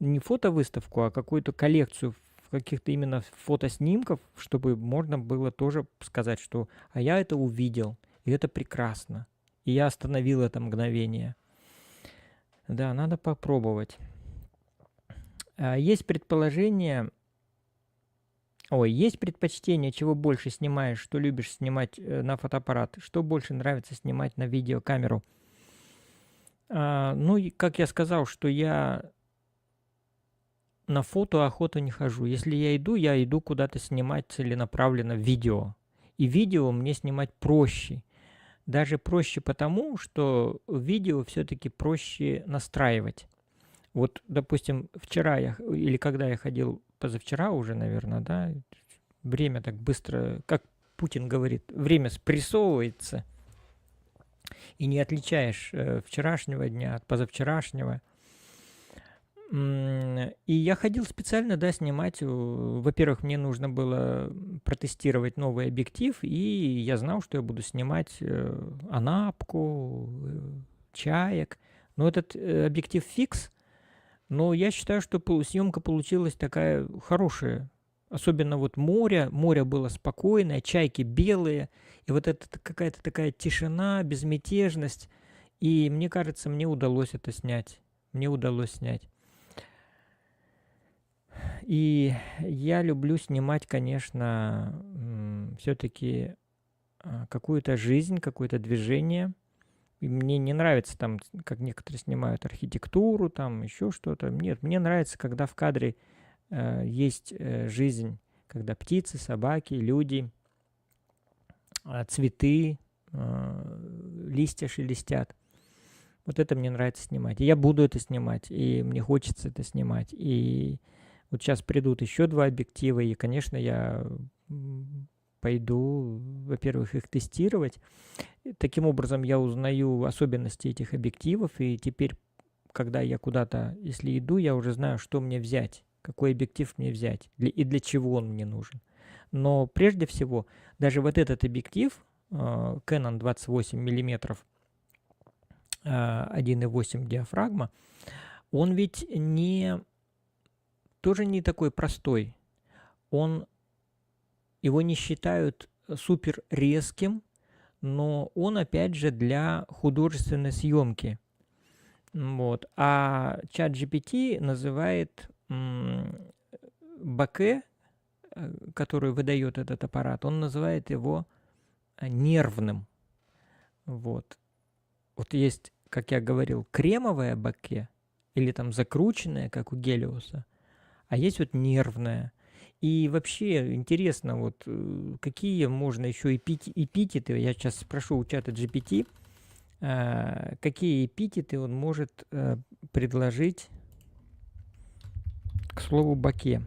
не фотовыставку, а какую-то коллекцию каких-то именно фотоснимков, чтобы можно было тоже сказать, что «а я это увидел, и это прекрасно, и я остановил это мгновение». Да, надо попробовать. Есть предположение, есть предпочтение, чего больше снимаешь, что любишь снимать на фотоаппарат, что больше нравится снимать на видеокамеру. Ну, как я сказал, что я на фотоохоту не хожу. Если я иду куда-то снимать целенаправленно видео. И видео мне снимать проще. Даже проще потому, что видео все-таки проще настраивать. Вот, допустим, вчера или когда я ходил, позавчера уже, наверное, да, время так быстро, как Путин говорит, время спрессовывается, и не отличаешь вчерашнего дня от позавчерашнего. И я ходил специально, да, снимать. Во-первых, мне нужно было протестировать новый объектив, и я знал, что я буду снимать анапку, чаек. Но этот объектив фикс, но я считаю, что съемка получилась такая хорошая. Особенно вот море было спокойное, чайки белые, и вот это какая-то такая тишина, безмятежность. И мне кажется, мне удалось это снять. И я люблю снимать, конечно, все-таки какую-то жизнь, какое-то движение. И мне не нравится там, как некоторые снимают архитектуру, там еще что-то. Нет, мне нравится, когда в кадре есть жизнь, когда птицы, собаки, люди, цветы, листья шелестят. Вот это мне нравится снимать. И я буду это снимать, и мне хочется это снимать. И вот сейчас придут еще 2 объектива, и, конечно, я пойду, во-первых, их тестировать. Таким образом, я узнаю особенности этих объективов, и теперь, когда я куда-то, если иду, я уже знаю, что мне взять, какой объектив мне взять, и для чего он мне нужен. Но прежде всего, даже вот этот объектив, Canon 28 мм, 1.8 диафрагма, он ведь тоже не такой простой. Его не считают супер резким, но он, опять же, для художественной съемки. Вот. А ChatGPT называет боке, который выдает этот аппарат, он называет его нервным. Вот. Вот есть, как я говорил, кремовое боке, или там закрученное, как у Гелиоса, а есть вот нервное. И вообще интересно, вот какие можно еще эпитеты, я сейчас спрошу у чата GPT, какие эпитеты он может предложить к слову боке.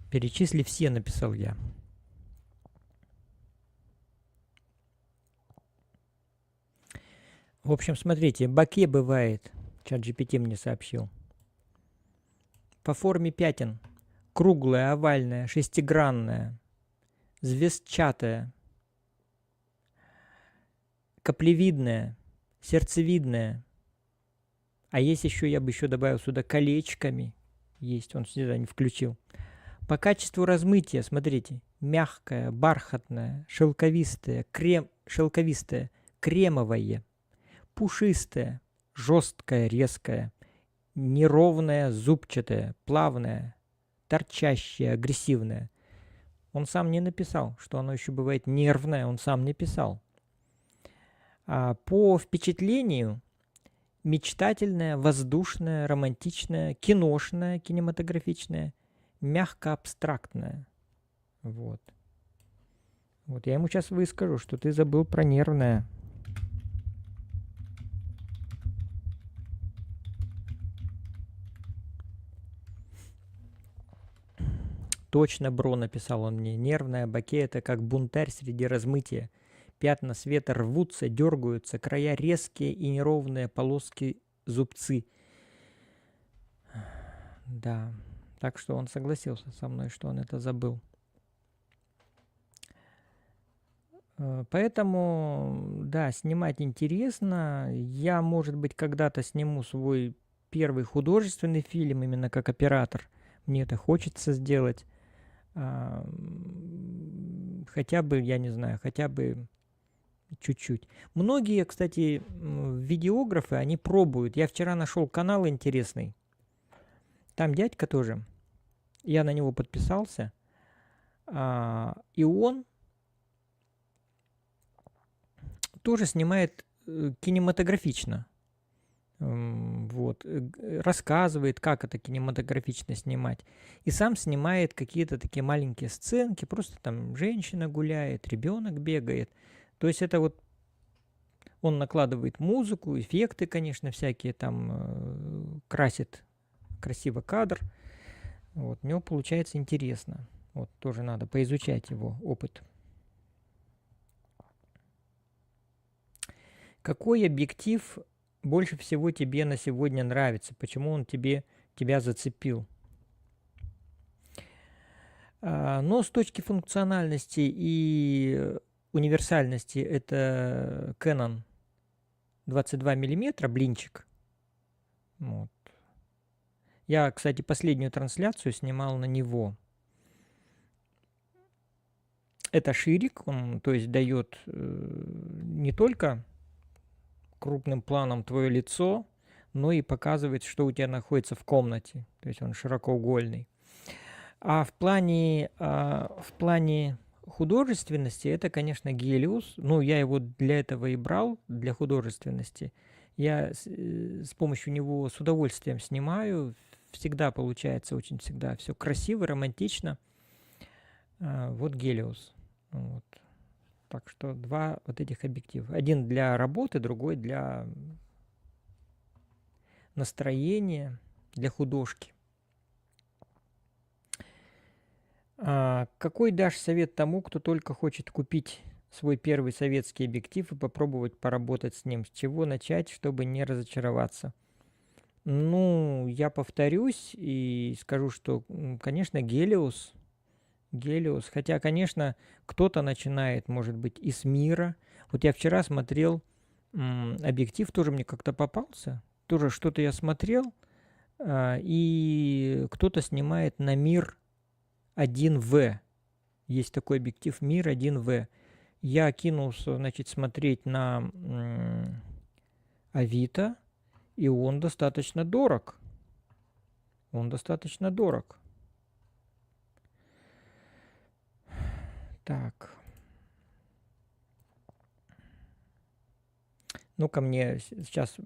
Перечисли все, написал я. В общем, смотрите, боке бывает, ChatGPT мне сообщил, по форме пятен, круглая, овальная, шестигранная, звездчатая, каплевидная, сердцевидная. А есть еще, я бы еще добавил сюда, колечками. Есть, он сюда не включил. По качеству размытия, смотрите, мягкое, бархатное, шелковистое, кремовое, пушистое, жесткое, резкое, неровное, зубчатое, плавное, торчащее, агрессивное. Он сам не написал, что оно еще бывает нервное, он сам не писал. По впечатлению мечтательное, воздушное, романтичное, киношное, кинематографичное, мягко-абстрактное. Вот. Вот я ему сейчас выскажу, что ты забыл про нервное. Точно, бро, написал он мне. Нервная баке — это как бунтарь среди размытия. Пятна света рвутся, дергаются, края резкие и неровные полоски, зубцы. Да, так что он согласился со мной, что он это забыл. Поэтому, да, снимать интересно. Я, может быть, когда-то сниму свой первый художественный фильм именно как оператор. Мне это хочется сделать. Хотя бы, я не знаю, хотя бы чуть-чуть. Многие, кстати, видеографы, они пробуют. Я вчера нашел канал интересный. Там дядька тоже. Я на него подписался. И он тоже снимает кинематографично. Вот. Рассказывает, как это кинематографично снимать. И сам снимает какие-то такие маленькие сценки. Просто там женщина гуляет, ребенок бегает. То есть это вот он накладывает музыку, эффекты, конечно, всякие там, красит красиво кадр. Вот. У него получается интересно. Вот тоже надо поизучать его опыт. Какой объектив больше всего тебе на сегодня нравится? Почему он тебя зацепил? Но с точки функциональности и универсальности это Canon 22 мм, блинчик. Вот. Я, кстати, последнюю трансляцию снимал на него. Это ширик, он, то есть, дает не только крупным планом твое лицо, но и показывает, что у тебя находится в комнате. То есть он широкоугольный. А в плане художественности это, конечно, Гелиос. Ну, я его для этого и брал, для художественности. Я с помощью него с удовольствием снимаю. Всегда получается, очень всегда все красиво, романтично. Вот Гелиос. Вот. Так что два вот этих объектива. Один для работы, другой для настроения, для художки. Какой дашь совет тому, кто только хочет купить свой первый советский объектив и попробовать поработать с ним? С чего начать, чтобы не разочароваться? Ну, я повторюсь и скажу, что, конечно, Гелиос. Хотя, конечно, кто-то начинает, может быть, и с мира. Вот я вчера смотрел объектив, тоже мне как-то попался. Тоже что-то я смотрел, и кто-то снимает на мир 1В. Есть такой объектив мир 1В. Я кинулся, значит, смотреть на Авито, и он достаточно дорог. Так. Ну-ка мне сейчас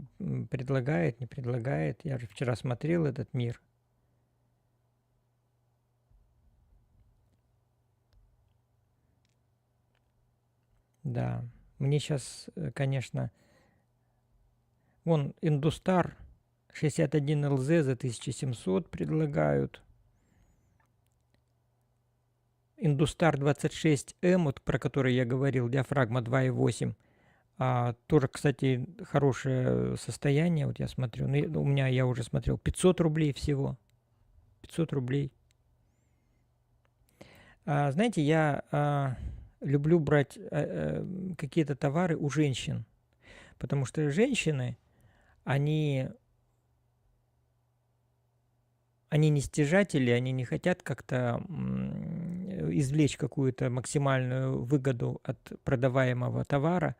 предлагает, не предлагает. Я же вчера смотрел этот мир. Да, мне сейчас, конечно, вон Индустар 61LZ за 1700 предлагают. Индустар 26M, вот про который я говорил, диафрагма 2.8. Тоже, кстати, хорошее состояние, вот я смотрю. У меня, я уже смотрел, 500 рублей всего. 500 рублей. Знаете, я люблю брать какие-то товары у женщин, потому что женщины, они не стяжатели, они не хотят как-то извлечь какую-то максимальную выгоду от продаваемого товара,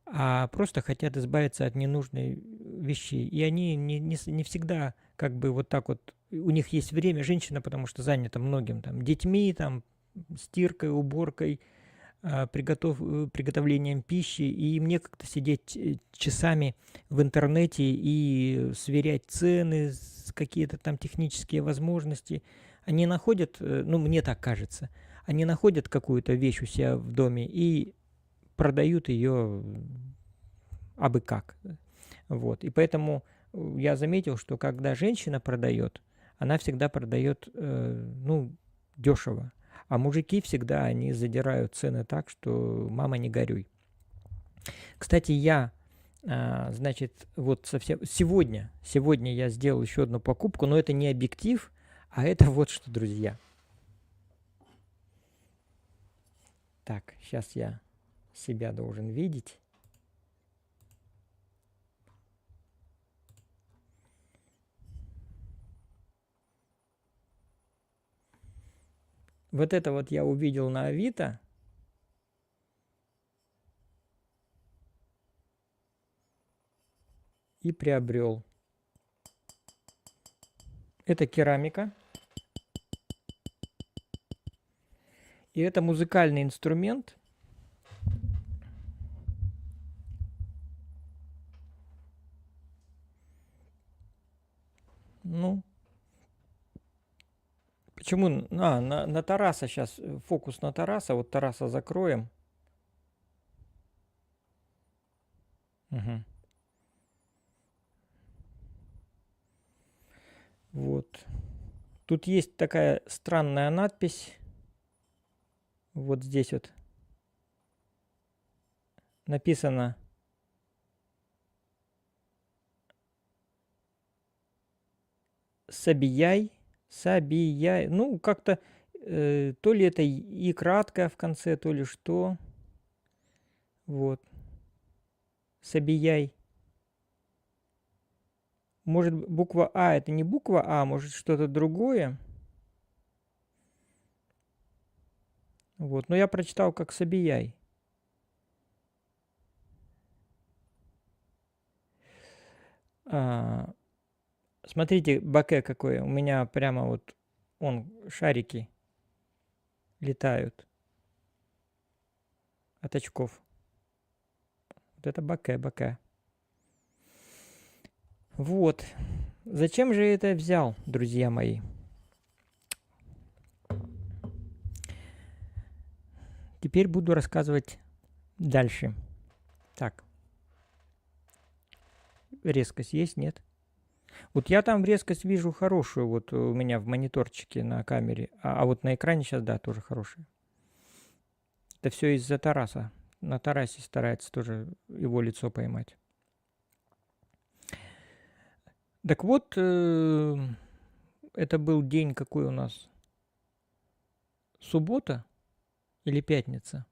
а просто хотят избавиться от ненужной вещи. И они не всегда как бы вот так вот, у них есть время, женщина, потому что занята многим, там, детьми, там, стиркой, уборкой, приготовлением пищи, и мне как-то сидеть часами в интернете и сверять цены, какие-то там технические возможности. Они находят, ну, мне так кажется, они находят какую-то вещь у себя в доме и продают ее абы как. Вот. И поэтому я заметил, что когда женщина продает, она всегда продает, ну, дешево. А мужики всегда, они задирают цены так, что мама не горюй. Кстати, я, значит, вот совсем сегодня я сделал еще одну покупку, но это не объектив, а это вот что, друзья. Так, сейчас я себя должен видеть. Вот это вот я увидел на Авито. И приобрел. Это керамика. И это музыкальный инструмент. Ну, почему? На Тараса сейчас, фокус на Тараса. Вот Тараса закроем. Угу. Вот. Тут есть такая странная надпись. Вот здесь вот написано Сабияй. Ну, как-то то ли это и краткое в конце, то ли что. Вот. Сабияй. Может, буква А это не буква А, может что-то другое. Вот. Но я прочитал как Сабияй. Смотрите, баке какое. У меня прямо вот шарики летают от очков. Вот это баке. Вот. Зачем же я это взял, друзья мои? Теперь буду рассказывать дальше. Так. Резкость есть, нет? Вот я там резкость вижу хорошую, вот у меня в мониторчике на камере, а вот на экране сейчас, да, тоже хорошая. Это все из-за Тараса. На Тарасе старается тоже его лицо поймать. Так вот, это был день какой у нас? Суббота или пятница?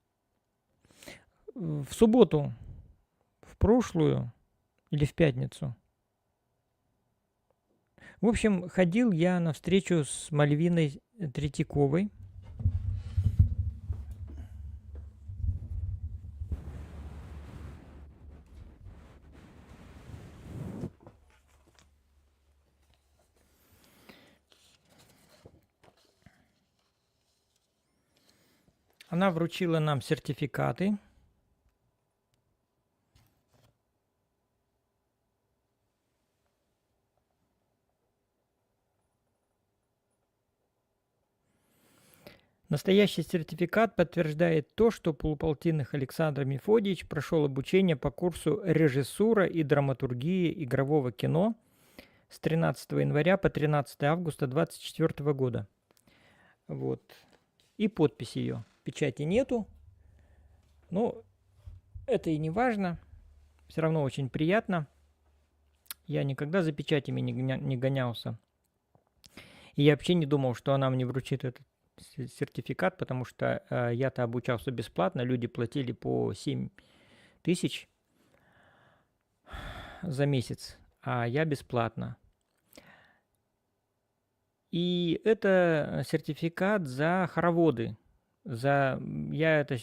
В субботу, в прошлую или в пятницу? В общем, ходил я на встречу с Мальвиной Третьяковой. Она вручила нам сертификаты. Настоящий сертификат подтверждает то, что Полуполтинных Александр Мефодиевич прошел обучение по курсу «Режиссура и драматургия игрового кино» с 13 января по 13 августа 2024 года. Вот. И подпись ее. Печати нету, но это и не важно. Все равно очень приятно. Я никогда за печатями не гонялся. И я вообще не думал, что она мне вручит этот сертификат, потому что я-то обучался бесплатно, люди платили по 7 тысяч за месяц, а я бесплатно. И это сертификат за хороводы. Я это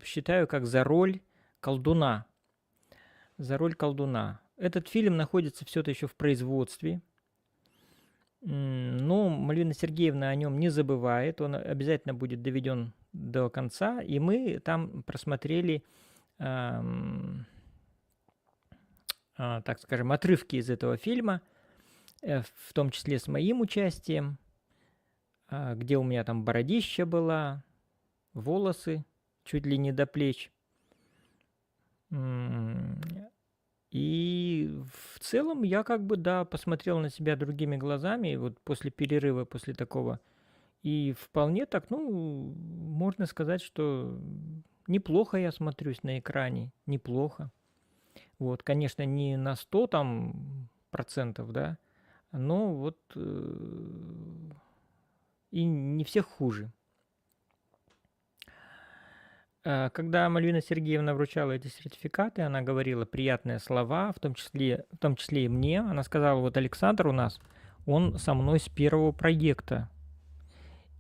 считаю как за роль колдуна. За роль колдуна. Этот фильм находится все-таки еще в производстве. Но Мальвина Сергеевна о нем не забывает, он обязательно будет доведен до конца, и мы там просмотрели, так скажем, отрывки из этого фильма, в том числе с моим участием, где у меня там бородища была, волосы чуть ли не до плеч. И в целом я как бы, да, посмотрел на себя другими глазами. И вот после перерыва, после такого И вполне так, ну, можно сказать, что неплохо я смотрюсь на экране, неплохо. Вот, конечно, не на 100 там процентов, да, но вот и не всех хуже. Когда Мальвина Сергеевна вручала эти сертификаты, она говорила приятные слова, в том числе и мне. Она сказала, вот Александр у нас, он со мной с первого проекта.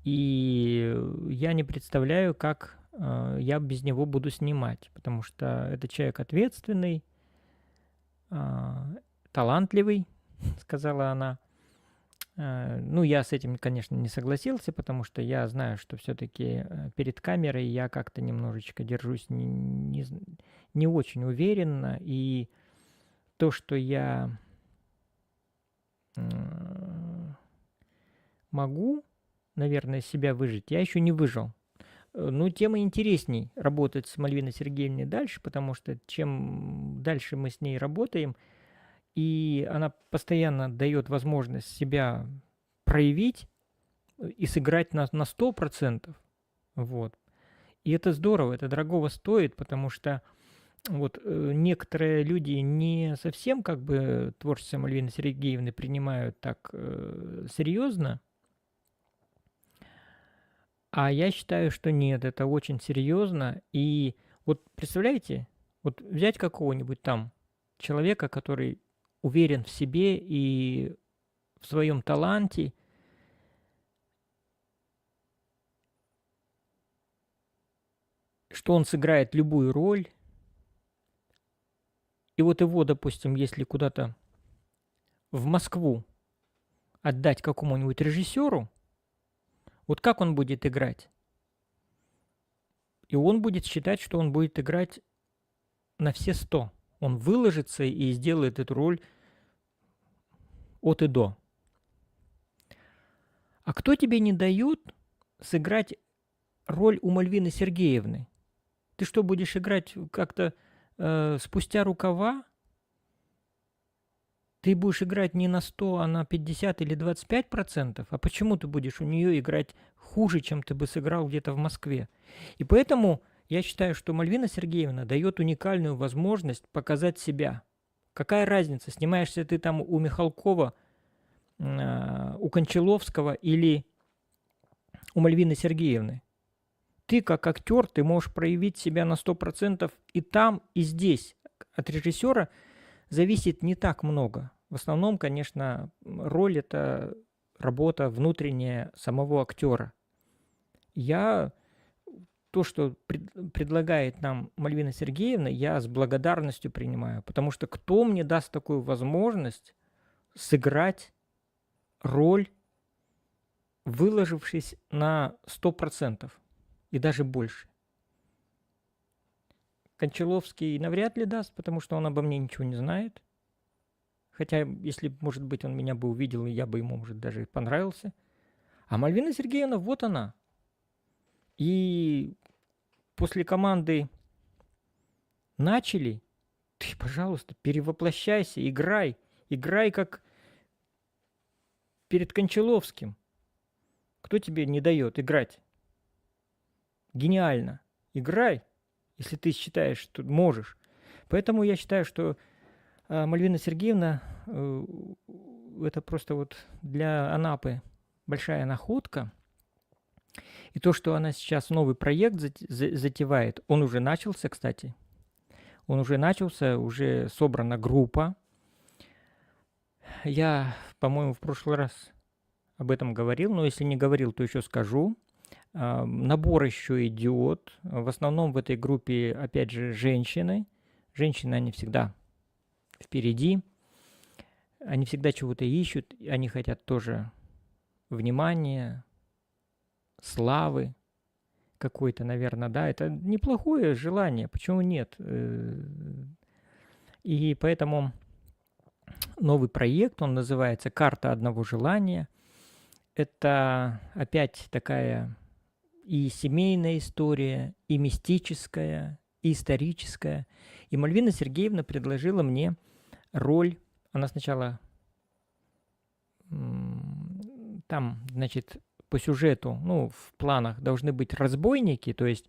И я не представляю, как я без него буду снимать, потому что это человек ответственный, талантливый, сказала она. Ну, я с этим, конечно, не согласился, потому что я знаю, что все-таки перед камерой я как-то немножечко держусь не очень уверенно, и то, что я могу, наверное, себя выжить, я еще не выжил. Ну, тем и интересней работать с Мальвиной Сергеевной дальше, потому что чем дальше мы с ней работаем, и она постоянно дает возможность себя проявить и сыграть на 100%. Вот. И это здорово, это дорогого стоит, потому что вот некоторые люди не совсем как бы творчество Мальвины Сергеевны принимают так серьезно, а я считаю, что нет, это очень серьезно. И вот представляете, вот взять какого-нибудь там человека, который уверен в себе и в своем таланте, что он сыграет любую роль, и вот его, допустим, если куда-то в Москву отдать какому-нибудь режиссеру, вот как он будет играть? И он будет считать, что он будет играть на все 100. Он выложится и сделает эту роль от и до. А кто тебе не дает сыграть роль у Мальвины Сергеевны? Ты что, будешь играть как-то спустя рукава? Ты будешь играть не на 100, а на 50 или 25%? А почему ты будешь у нее играть хуже, чем ты бы сыграл где-то в Москве? И поэтому я считаю, что Мальвина Сергеевна дает уникальную возможность показать себя. Какая разница, снимаешься ты там у Михалкова, у Кончаловского или у Мальвины Сергеевны? Ты как актер, ты можешь проявить себя на 100% и там, и здесь. От режиссера зависит не так много. В основном, конечно, роль – это работа внутренняя самого актера. То, что предлагает нам Мальвина Сергеевна, я с благодарностью принимаю, потому что кто мне даст такую возможность сыграть роль, выложившись на 100% и даже больше? Кончаловский навряд ли даст, потому что он обо мне ничего не знает. Хотя, если, может быть, он меня бы увидел, я бы ему, может, даже и понравился. А Мальвина Сергеевна, вот она. И после команды начали, ты, пожалуйста, перевоплощайся, играй. Играй, как перед Кончаловским. Кто тебе не дает играть? Гениально. Играй, если ты считаешь, что можешь. Поэтому я считаю, что Мальвина Сергеевна это просто вот для Анапы большая находка. И то, что она сейчас новый проект затевает, он уже начался, кстати. Он уже начался, уже собрана группа. Я, по-моему, в прошлый раз об этом говорил, но если не говорил, то еще скажу. Набор еще идет. В основном в этой группе, опять же, женщины. Женщины, они всегда впереди. Они всегда чего-то ищут. Они хотят тоже внимания, славы какой-то, наверное, да. Это неплохое желание. Почему нет? И поэтому новый проект, он называется «Карта одного желания». Это опять такая и семейная история, и мистическая, и историческая. И Мальвина Сергеевна предложила мне роль. Она сначала там, значит, по сюжету, ну, в планах должны быть разбойники, то есть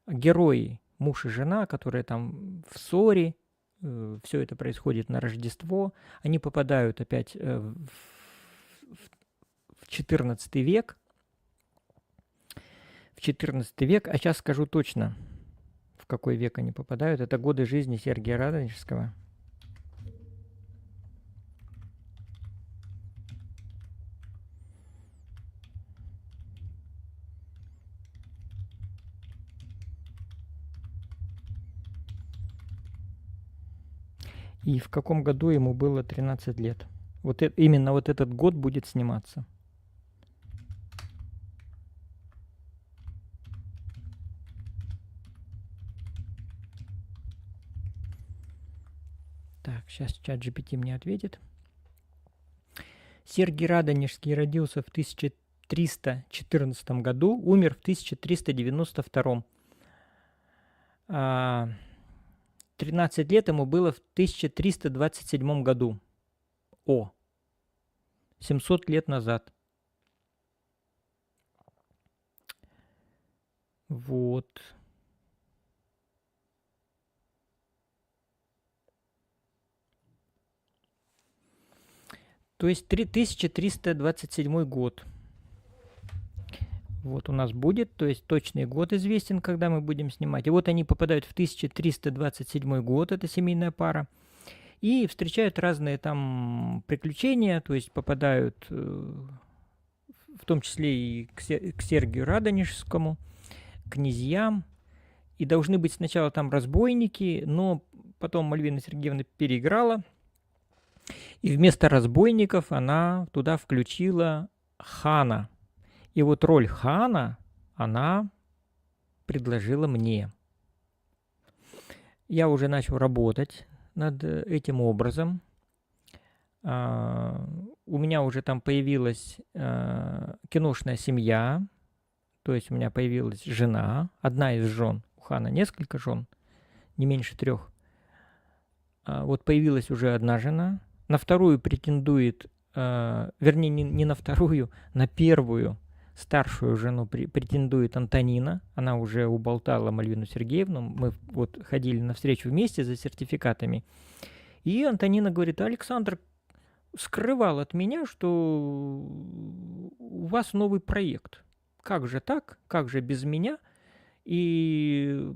герои, муж и жена, которые там в ссоре, все это происходит на Рождество, они попадают опять в 14 век, в 14 век, а сейчас скажу точно, в какой век они попадают. Это годы жизни Сергия Радонежского. И в каком году ему было 13 лет. Вот именно вот этот год будет сниматься. Так, сейчас ChatGPT мне ответит. Сергий Радонежский родился в 1314 году, умер в 1392. 13 лет ему было в 1327 году. 700 лет назад. Вот. То есть 1327 год. Вот у нас будет, то есть точный год известен, когда мы будем снимать. И вот они попадают в 1327 год, это семейная пара, и встречают разные там приключения, то есть попадают в том числе и к Сергию Радонежскому, князьям, и должны быть сначала там разбойники, но потом Мальвина Сергеевна переиграла, и вместо разбойников она туда включила хана. И вот роль хана она предложила мне. Я уже начал работать над этим образом. У меня уже там появилась киношная семья, то есть у меня появилась жена, одна из жен. У хана несколько жен, не меньше 3. Вот появилась уже одна жена. На вторую претендует, вернее, не на вторую, на первую старшую жену претендует Антонина. Она уже уболтала Мальвину Сергеевну. Мы вот ходили навстречу вместе за сертификатами. И Антонина говорит: Александр скрывал от меня, что у вас новый проект. Как же так? Как же без меня? И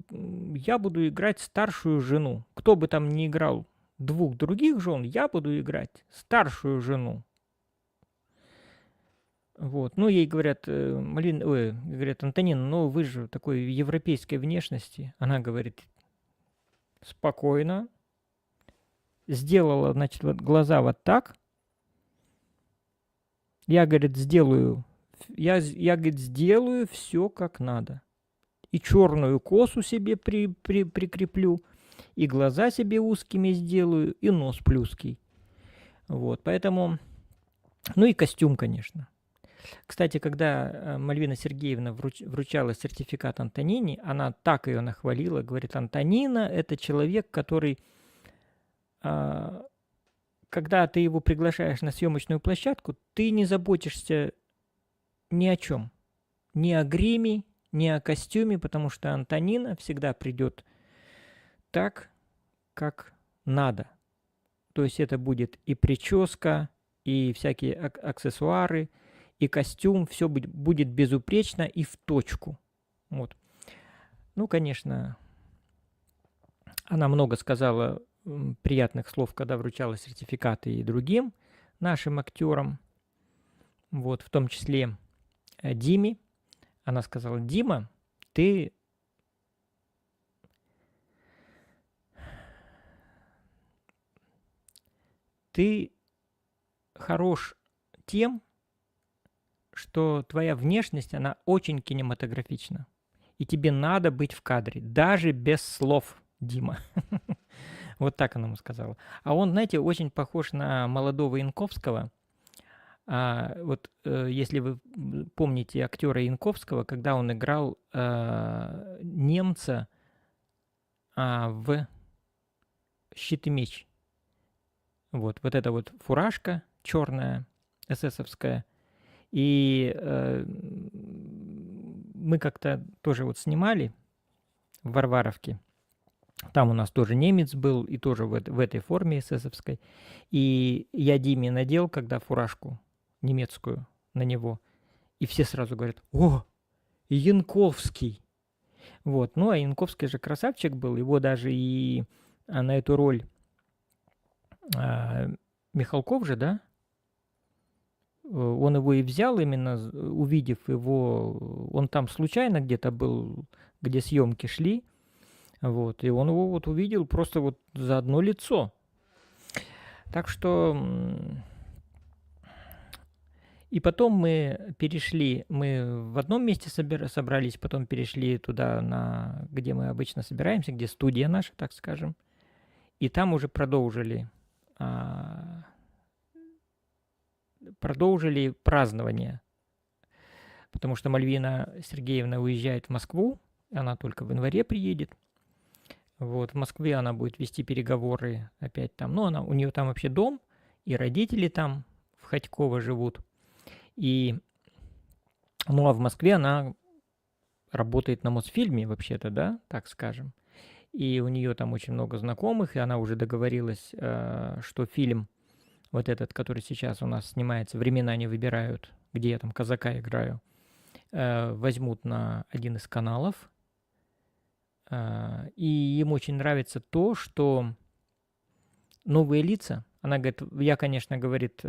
я буду играть старшую жену. Кто бы там ни играл 2 других жен, я буду играть старшую жену. Вот. Ну, ей говорят, говорят, Антонина, ну вы же такой европейской внешности. Она говорит: спокойно. Сделала, значит, вот глаза вот так. Я, говорит, сделаю все как надо. И черную косу себе прикреплю, и глаза себе узкими сделаю, и нос плюский. Вот, поэтому... Ну и костюм, конечно. Кстати, когда Мальвина Сергеевна вручала сертификат Антонине, она так ее нахвалила, говорит: Антонина – это человек, который, когда ты его приглашаешь на съемочную площадку, ты не заботишься ни о чем, ни о гриме, ни о костюме, потому что Антонина всегда придет так, как надо. То есть это будет и прическа, и всякие аксессуары, и костюм, все будет безупречно и в точку. Вот. Ну, конечно, она много сказала приятных слов, когда вручала сертификаты и другим нашим актерам, вот, в том числе Диме. Она сказала: Дима, ты хорош тем, что твоя внешность, она очень кинематографична. И тебе надо быть в кадре, даже без слов, Дима. Вот так она ему сказала. А он, знаете, очень похож на молодого Янковского. Вот если вы помните актера Янковского, когда он играл немца в «Щит и меч». Вот эта вот фуражка черная, эсэсовская, и мы как-то тоже вот снимали в Варваровке. Там у нас тоже немец был, и тоже в этой форме эсэсовской. И я Диме надел, когда фуражку немецкую на него. И все сразу говорят: «О, Янковский!» Вот. Ну, а Янковский же красавчик был. Его даже и на эту роль Михалков же, да? Он его и взял, именно увидев его. Он там случайно где-то был, где съемки шли. Вот. И он его вот увидел просто вот за одно лицо. Так что... И потом мы перешли, мы в одном месте собрались, потом перешли туда, где мы обычно собираемся, где студия наша, так скажем. И там уже продолжили празднование. Потому что Мальвина Сергеевна уезжает в Москву, она только в январе приедет. Вот, в Москве она будет вести переговоры опять там. Ну, у нее там вообще дом, и родители там в Хотьково живут. Ну, а в Москве она работает на Мосфильме вообще-то, да, так скажем. И у нее там очень много знакомых, и она уже договорилась, что фильм, вот этот, который сейчас у нас снимается, «Времена не выбирают», где я там казака играю, возьмут на один из каналов. И им очень нравится то, что новые лица, она говорит, я, конечно, говорит,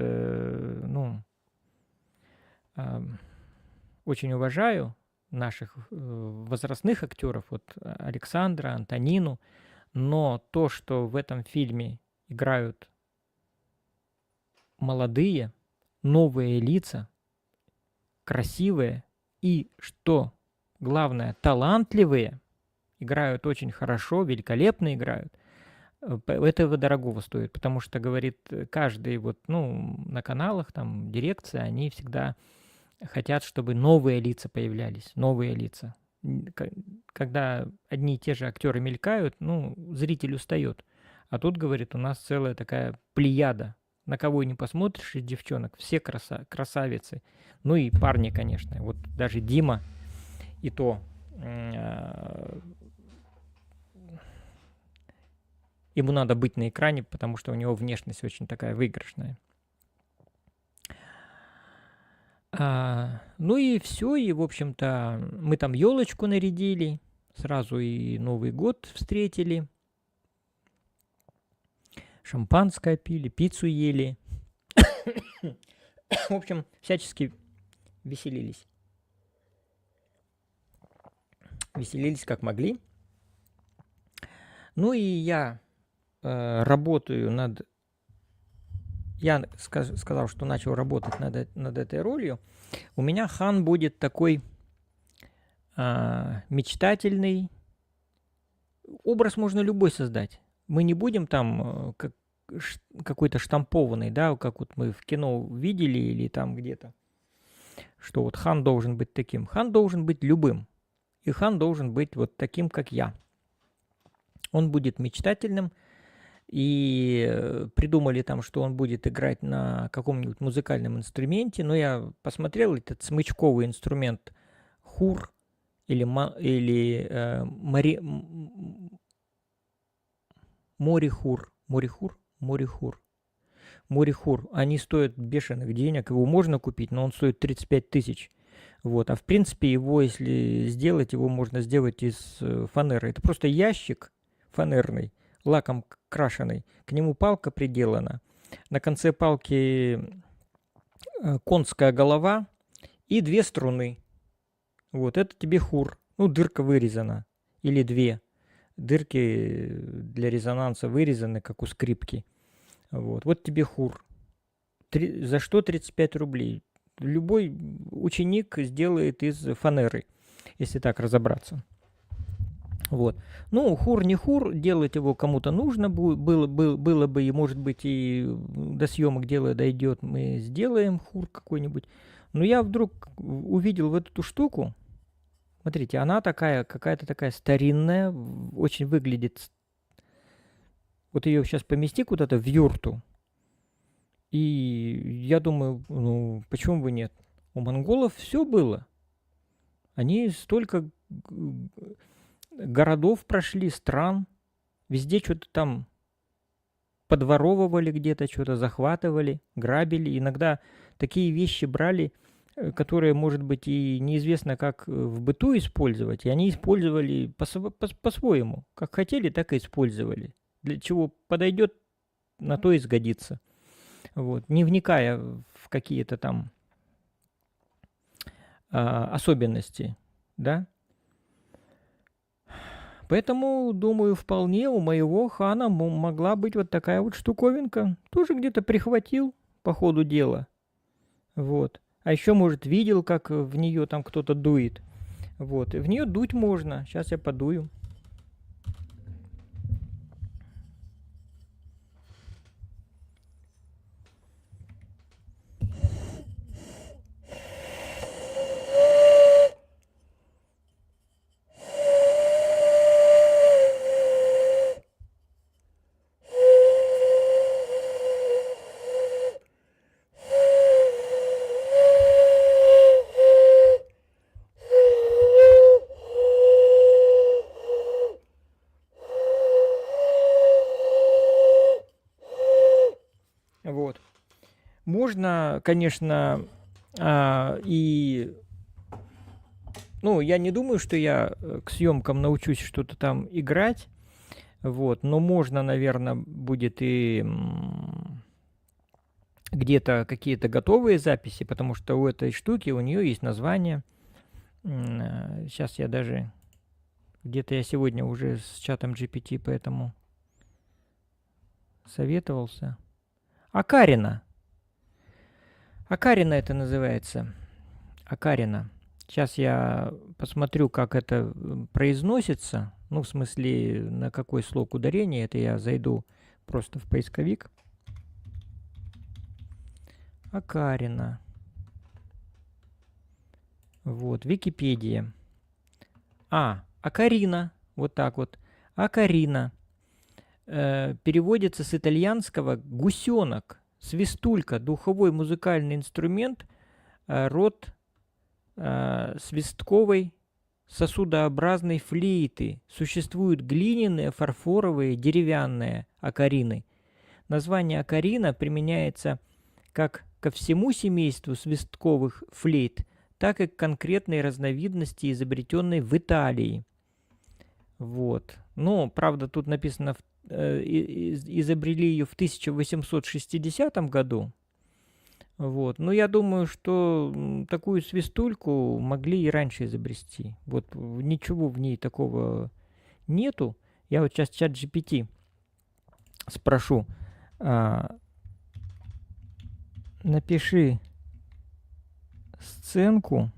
очень уважаю наших возрастных актеров, вот Александра, Антонину, но то, что в этом фильме играют молодые, новые лица, красивые и, что главное, талантливые, играют очень хорошо, великолепно играют, этого дорогого стоит, потому что, говорит, каждый вот, на каналах, там, дирекция, они всегда хотят, чтобы новые лица появлялись, новые лица. Когда одни и те же актеры мелькают, зритель устает. А тут, говорит, у нас целая такая плеяда. На кого не посмотришь из девчонок, все красавицы. Ну и парни, конечно. Вот даже Дима, и то ему надо быть на экране, потому что у него внешность очень такая выигрышная. Ну и все, и, в общем-то, мы там елочку нарядили, сразу и Новый год встретили, шампанское пили, пиццу ели. В общем, всячески веселились. Веселились как могли. Ну и я работаю над... Я сказал, что начал работать над этой ролью. У меня хан будет такой мечтательный. Образ можно любой создать. Мы не будем там какой-то штампованный, да, как вот мы в кино видели или там где-то, что вот хан должен быть таким. Хан должен быть любым. И хан должен быть вот таким, как я. Он будет мечтательным. И придумали там, что он будет играть на каком-нибудь музыкальном инструменте. Но я посмотрел этот смычковый инструмент хур или морихур. Они стоят бешеных денег. Его можно купить, но он стоит 35 тысяч. Вот. А в принципе его, если сделать, его можно сделать из фанеры. Это просто ящик фанерный, лаком крашеный, к нему палка приделана, на конце палки конская голова и 2 струны. Вот, это тебе хур. Дырка вырезана, или 2 дырки для резонанса вырезаны, как у скрипки. Вот тебе хур. За что 35 рублей? Любой ученик сделает из фанеры, если так разобраться. Вот. Хур не хур, делать его кому-то нужно было бы, и, может быть, и до съемок дело дойдет, мы сделаем хур какой-нибудь. Но я вдруг увидел вот эту штуку. Смотрите, она такая, какая-то такая старинная, очень выглядит. Вот ее сейчас помести куда-то в юрту. И я думаю, почему бы нет? У монголов все было. Они столько городов прошли, стран, везде что-то там подворовывали где-то, что-то захватывали, грабили. Иногда такие вещи брали, которые, может быть, и неизвестно, как в быту использовать, и они использовали по-своему. Как хотели, так и использовали. Для чего подойдет, на то и сгодится. Вот. Не вникая в какие-то там особенности, да. Поэтому, думаю, вполне у моего хана могла быть вот такая вот штуковинка. Тоже где-то прихватил по ходу дела. Вот. А еще, может, видел, как в нее там кто-то дует. Вот. И в нее дуть можно. Сейчас я подую. Вот. Можно, конечно, и... Ну, я не думаю, что я к съемкам научусь что-то там играть. Вот. Но можно, наверное, будет и где-то какие-то готовые записи, потому что у этой штуки, у нее есть название. Сейчас я даже... Где-то я сегодня уже с чатом GPT, поэтому советовался. Акарина. Акарина это называется. Акарина. Сейчас я посмотрю, как это произносится. Ну, в смысле, на какой слог ударения. Это я зайду просто в поисковик. Акарина. Вот, Википедия. Акарина. Вот так вот. Акарина. Переводится с итальянского гусенок, свистулька, духовой музыкальный инструмент, род свистковой сосудообразной флейты. Существуют глиняные, фарфоровые, деревянные акарины. Название акарина применяется как ко всему семейству свистковых флейт, так и к конкретной разновидности, изобретенной в Италии. Вот. Ну, правда, тут написано, изобрели ее в 1860 году. Вот. Но я думаю, что такую свистульку могли и раньше изобрести. Вот ничего в ней такого нету. Я вот сейчас чат GPT спрошу. Напиши сценку,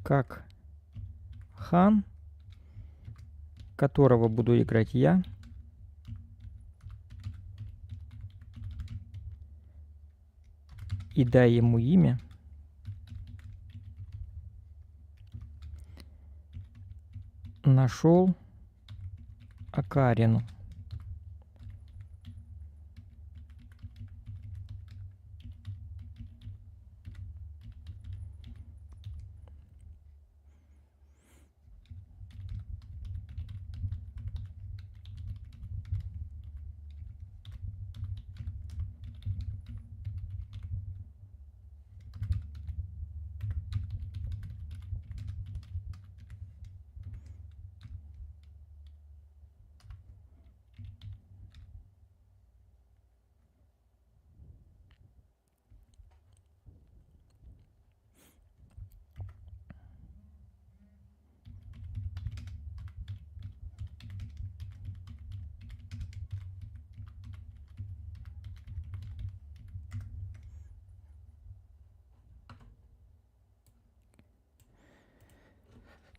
как хан, которого буду играть я, и дай ему имя, нашел Акарину.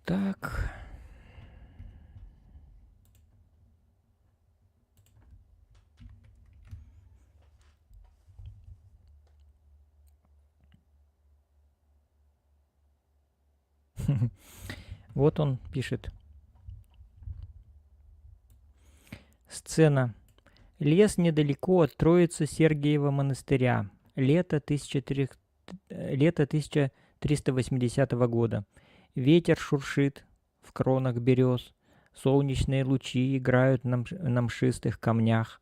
Так. Вот он пишет. Сцена. Лес недалеко от Троицы Сергиева монастыря. Лето 1300 лето 1380 года. Ветер шуршит в кронах берез, солнечные лучи играют на мшистых камнях.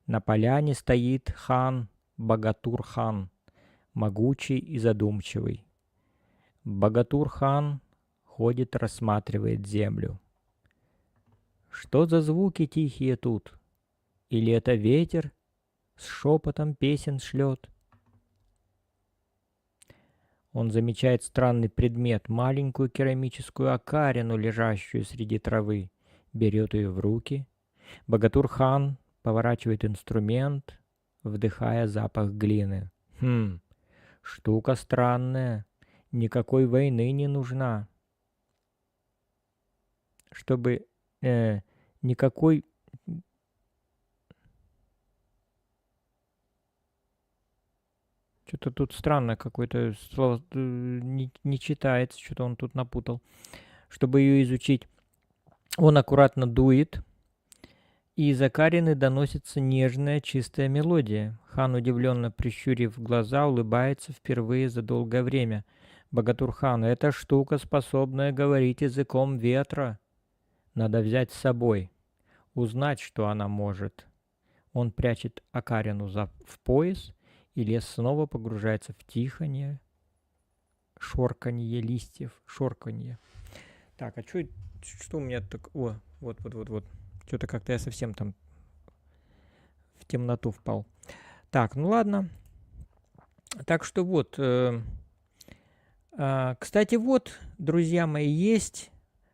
На поляне стоит хан Богатур-хан, могучий и задумчивый. Богатур-хан ходит, рассматривает землю. Что за звуки тихие тут? Или это ветер с шепотом песен шлет? Он замечает странный предмет, маленькую керамическую окарину, лежащую среди травы. Берет ее в руки. Богатур-хан поворачивает инструмент, вдыхая запах глины. Штука странная. Никакой войны не нужна. Чтобы никакой... Что-то тут странно, какое-то слово не читается, что-то он тут напутал. Чтобы ее изучить, он аккуратно дует, и из окарины доносится нежная, чистая мелодия. Хан, удивленно прищурив глаза, улыбается впервые за долгое время. Богатур-хан, эта штука, способная говорить языком ветра. Надо взять с собой, узнать, что она может. Он прячет окарину в пояс, и лес снова погружается в тихонье, шорканье листьев, шорканье. Так, а что у меня так... О, вот. Что-то как-то я совсем там в темноту впал. Так, ну ладно. Так что вот. Кстати, вот, друзья мои, есть...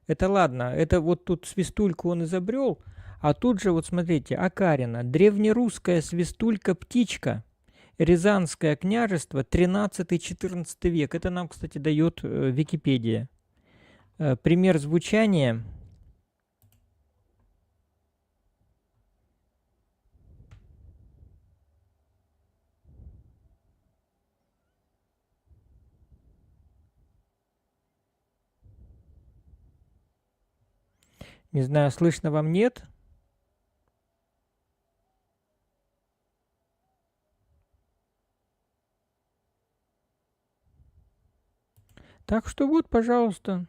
Это ладно, это вот тут свистульку он изобрел, а тут же, вот смотрите, окарина. Древнерусская свистулька-птичка. Рязанское княжество, 13-14 век. Это нам, кстати, дает Википедия. Пример звучания. Не знаю, слышно вам, нет? Так что вот, пожалуйста.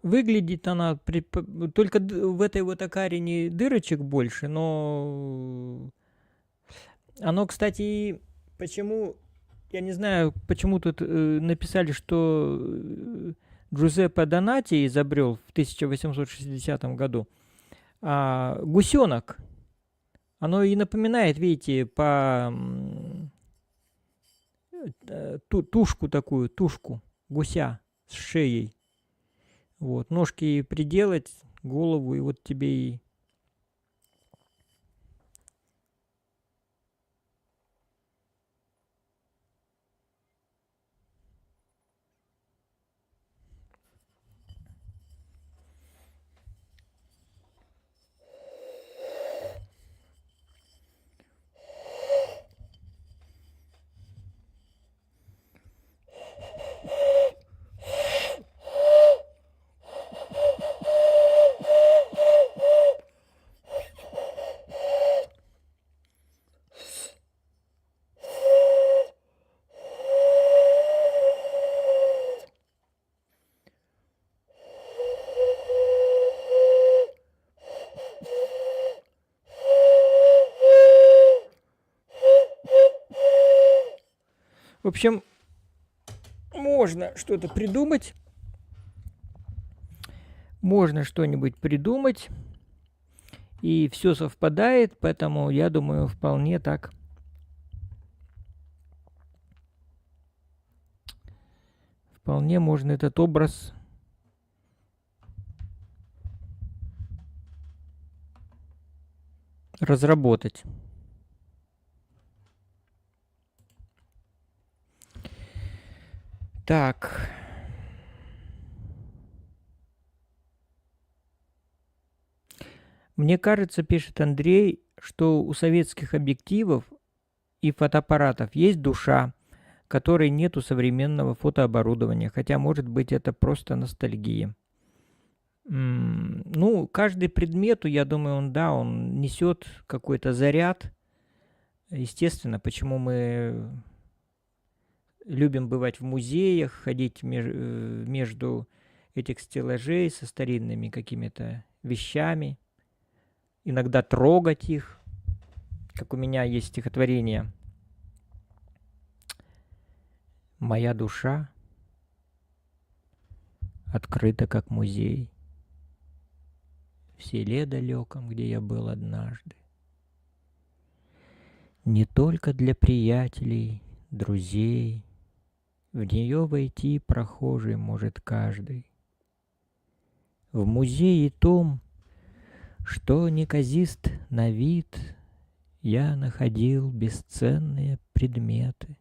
Выглядит она, только в этой вот окарине дырочек больше, но оно, кстати, почему, я не знаю, почему тут написали, что Джузеппе Донати изобрел в 1860 году. Гусенок. Оно и напоминает, видите, по тушку гуся с шеей. Вот, ножки приделать, голову, и вот тебе и... В общем, можно что-то придумать. Можно что-нибудь придумать. И все совпадает, поэтому я думаю, вполне так. Вполне можно этот образ разработать. Так. Мне кажется, пишет Андрей, что у советских объективов и фотоаппаратов есть душа, которой нет у современного фотооборудования, хотя, может быть, это просто ностальгия. Ну, каждый предмету, я думаю, он несет какой-то заряд. Естественно, почему мы любим бывать в музеях, ходить между этих стеллажей со старинными какими-то вещами, иногда трогать их, как у меня есть стихотворение «Моя душа открыта, как музей, в селе далеком, где я был однажды. Не только для приятелей, друзей, в нее войти прохожий может каждый. В музее том, что неказист на вид, я находил бесценные предметы.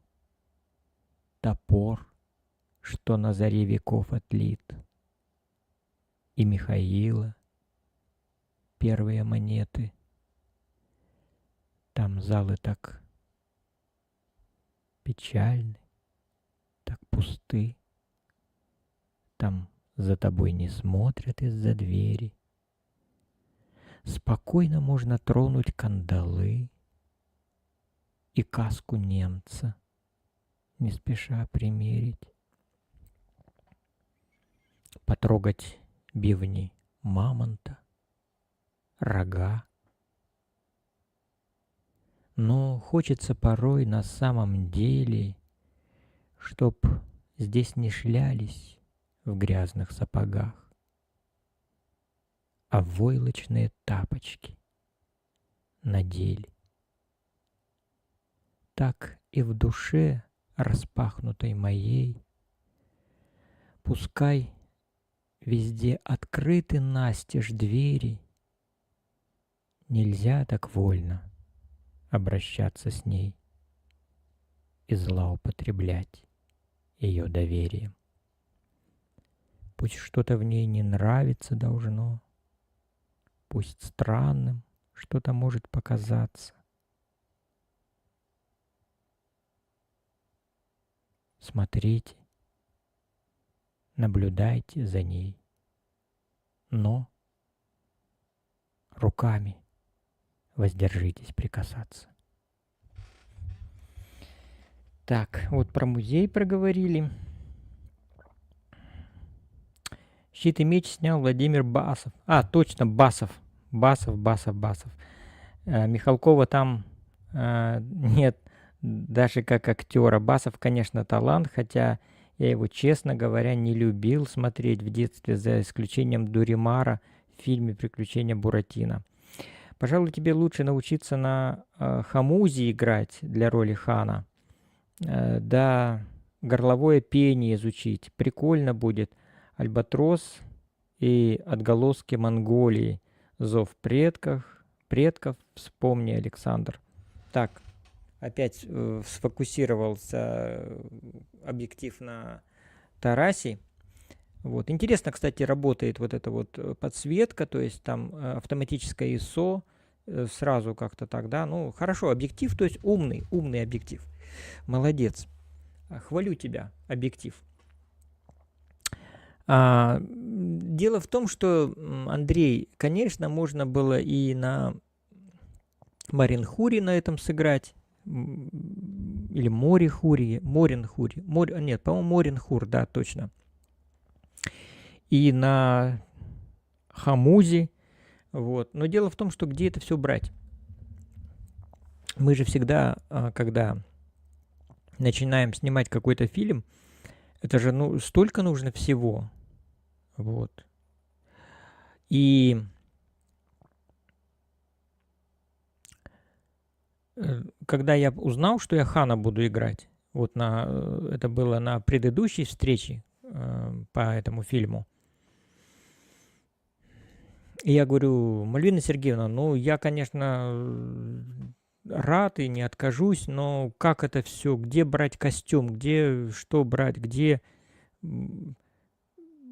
Топор, что на заре веков отлит, и Михаила первые монеты. Там залы так печальны, так пусты. Там за тобой не смотрят из-за двери. Спокойно можно тронуть кандалы и каску немца не спеша примерить. Потрогать бивни мамонта, рога. Но хочется порой на самом деле, чтоб здесь не шлялись в грязных сапогах, а войлочные тапочки надели. Так и в душе распахнутой моей пускай везде открыты настежь двери, нельзя так вольно обращаться с ней и злоупотреблять ее доверием. Пусть что-то в ней не нравиться должно, пусть странным что-то может показаться. Смотрите, наблюдайте за ней, но руками воздержитесь прикасаться. Так, вот про музей проговорили. «Щит и меч» снял Владимир Басов. А, точно, Басов. Басов. Михалкова там нет даже как актера. Басов, конечно, талант, хотя я его, честно говоря, не любил смотреть в детстве, за исключением Дуримара в фильме «Приключения Буратино». Пожалуй, тебе лучше научиться на хомузе играть для роли хана. Да, горловое пение изучить. Прикольно будет. Альбатрос и отголоски Монголии. Зов предков. Вспомни, Александр. Так, опять сфокусировался объектив на Тарасе. Вот. Интересно, кстати, работает вот эта вот подсветка, то есть там автоматическое ISO, сразу как-то так, да, ну, хорошо, объектив, то есть умный объектив. Молодец. Хвалю тебя, объектив. Дело в том, что, Андрей, конечно, можно было и на Маринхури на этом сыграть, или Моринхури, нет, по-моему, Моринхур, да, точно. И на хомузе, вот. Но дело в том, что где это все брать? Мы же всегда, когда начинаем снимать какой-то фильм, это же, ну, столько нужно всего, вот. И когда я узнал, что я хана буду играть, вот это было на предыдущей встрече по этому фильму, и я говорю: Мальвина Сергеевна, ну, я, конечно, рад и не откажусь, но как это все, где брать костюм, где что брать, где...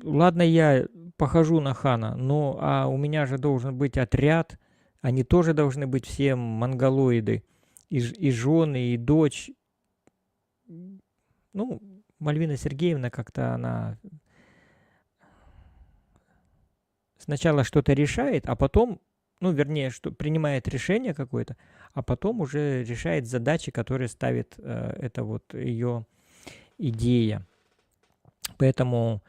Ладно, я похожу на хана, но у меня же должен быть отряд, они тоже должны быть все монголоиды, и жены, и дочь. Ну, Мальвина Сергеевна как-то она сначала что-то решает, а потом, ну, вернее, что принимает решение какое-то, а потом уже решает задачи, которые ставит это вот ее идея. Поэтому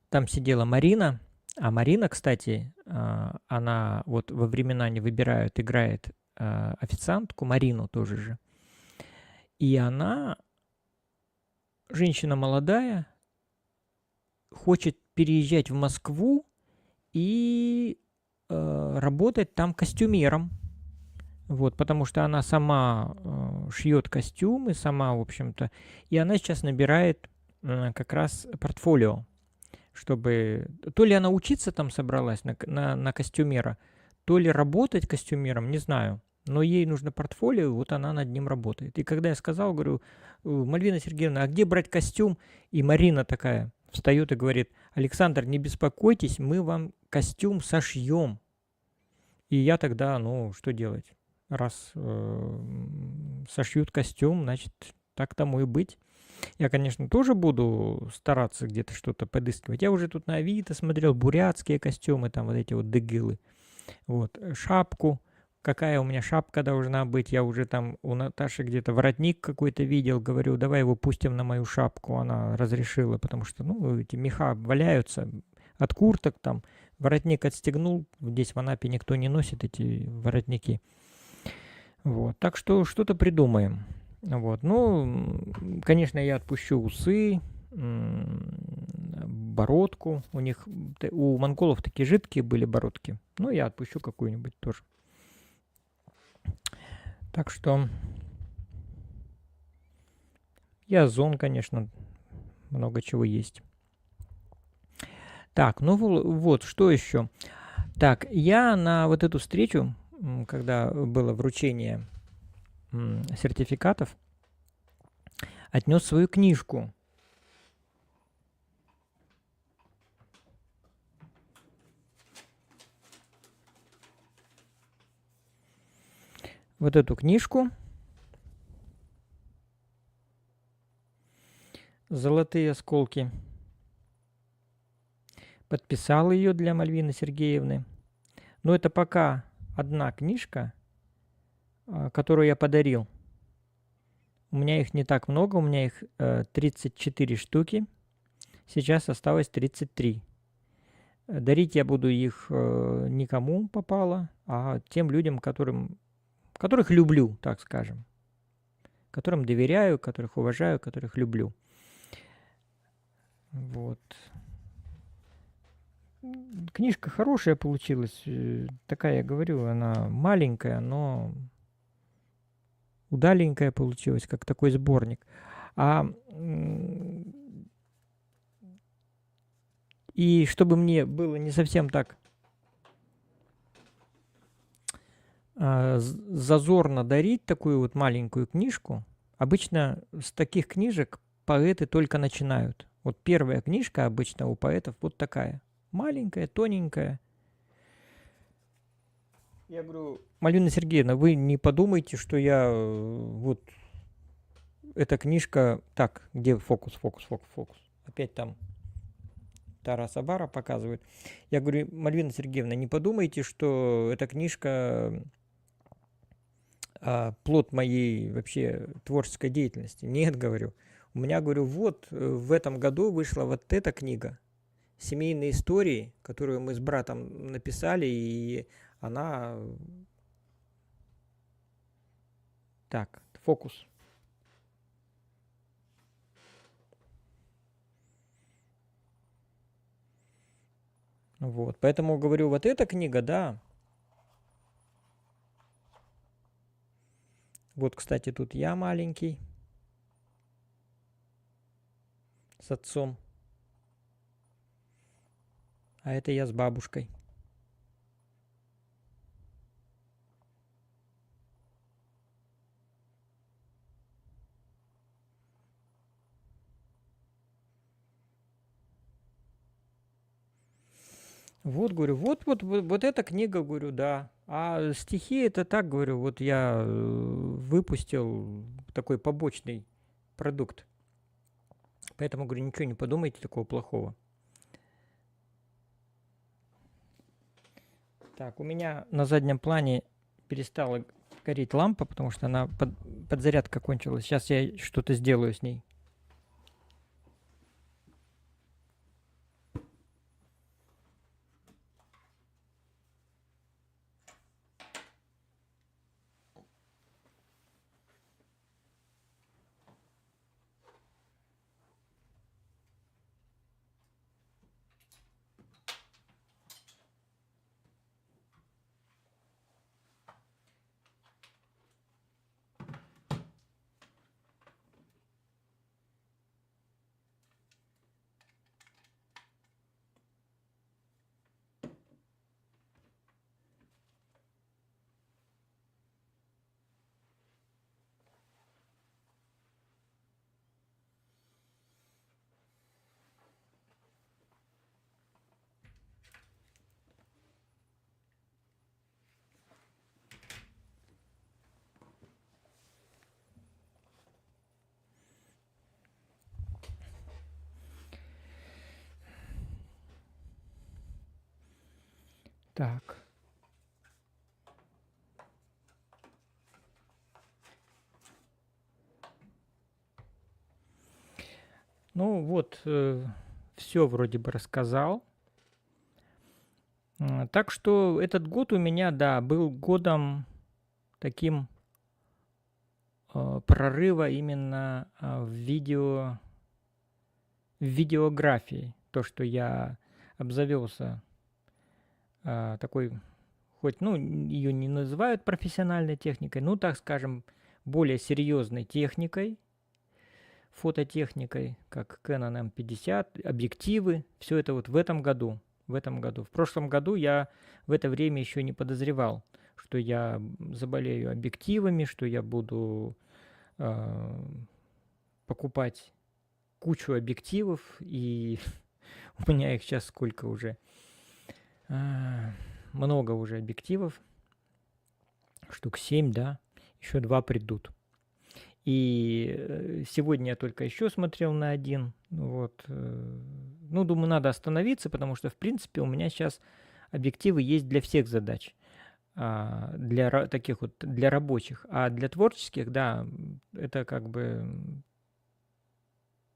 там сидела Марина, а Марина, кстати, она вот во времена не выбирают, играет официантку Марину тоже же. И она, женщина молодая, хочет переезжать в Москву и работать там костюмером. Вот, потому что она сама шьет костюмы, сама, в общем-то. И она сейчас набирает как раз портфолио, чтобы... То ли она учиться там собралась на костюмера, то ли работать костюмером, не знаю. Но ей нужно портфолио, вот она над ним работает. И когда я сказал, говорю, Мальвина Сергеевна, а где брать костюм? И Марина такая встает и говорит, Александр, не беспокойтесь, мы вам костюм сошьем. И я тогда, ну, что делать? Раз сошьют костюм, значит, так тому и быть. Я, конечно, тоже буду стараться где-то что-то подыскивать. Я уже тут на Авито смотрел бурятские костюмы, там вот эти вот дегилы. Вот, шапку. Какая у меня шапка должна быть? Я уже там у Наташи где-то воротник какой-то видел. Говорю, давай его пустим на мою шапку. Она разрешила, потому что, ну, эти меха валяются от курток там. Воротник отстегнул. Здесь в Анапе никто не носит эти воротники. Вот, так что что-то придумаем. Вот, ну, конечно, я отпущу усы, бородку. У них, у монголов такие жидкие были бородки. Ну, я отпущу какую-нибудь тоже. Так что и Озон, конечно, много чего есть. Так, ну вот, что еще? Так, я на вот эту встречу, когда было вручение сертификатов, отнес свою книжку. Вот эту книжку. «Золотые осколки». Подписал ее для Мальвины Сергеевны. Но это пока одна книжка, которую я подарил. У меня их не так много, у меня их 34 штуки. Сейчас осталось 33. Дарить я буду их никому попало, а тем людям, которых люблю, так скажем. Которым доверяю, которых уважаю, которых люблю. Вот. Книжка хорошая получилась. Такая, я говорю, она маленькая, но удаленькая получилась, как такой сборник. И чтобы мне было не совсем так зазорно дарить такую вот маленькую книжку, обычно с таких книжек поэты только начинают. Вот первая книжка обычно у поэтов вот такая. Маленькая, тоненькая. Я говорю, Мальвина Сергеевна, вы не подумайте, что я вот эта книжка... Так, где фокус? Опять там Тарас Абара показывает. Я говорю, Мальвина Сергеевна, не подумайте, что эта книжка плод моей вообще творческой деятельности. Нет, говорю. У меня, говорю, вот в этом году вышла вот эта книга. Семейные истории, которую мы с братом написали, и она... Так, фокус. Вот, поэтому говорю, вот эта книга, да. Вот, кстати, тут я маленький с отцом. А это я с бабушкой. Вот, говорю, вот эта книга, говорю, да. А стихи это так, говорю, вот я выпустил такой побочный продукт. Поэтому, говорю, ничего не подумайте такого плохого. Так, у меня на заднем плане перестала гореть лампа, потому что она подзарядка кончилась. Сейчас я что-то сделаю с ней. Так. Ну вот, все вроде бы рассказал. Так что этот год у меня, да, был годом таким прорыва именно в видеографии. То, что я обзавелся такой, хоть, ну, ее не называют профессиональной техникой, ну, так скажем, более серьезной техникой, фототехникой, как Canon M50, объективы, все это вот в этом году. В прошлом году я в это время еще не подозревал, что я заболею объективами, что я буду покупать кучу объективов, и у меня их сейчас сколько уже? Много уже объективов, штук 7, да, еще 2 придут. И сегодня я только еще смотрел на один. Вот. Ну, думаю, надо остановиться, потому что, в принципе, у меня сейчас объективы есть для всех задач. Для таких вот, для рабочих. А для творческих, да, это как бы...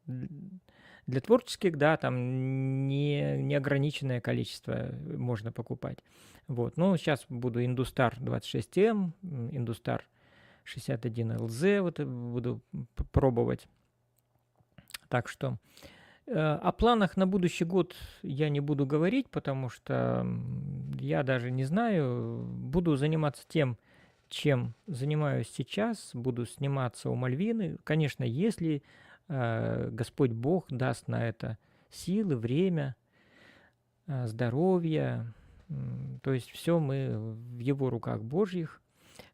Для творческих, да, там неограниченное количество можно покупать. Вот. Ну, сейчас буду Industar 26M, Industar 61LZ вот буду пробовать. Так что о планах на будущий год я не буду говорить, потому что я даже не знаю. Буду заниматься тем, чем занимаюсь сейчас. Буду сниматься у Мальвины. Конечно, если Господь Бог даст на это силы, время, здоровье. То есть все мы в Его руках Божьих.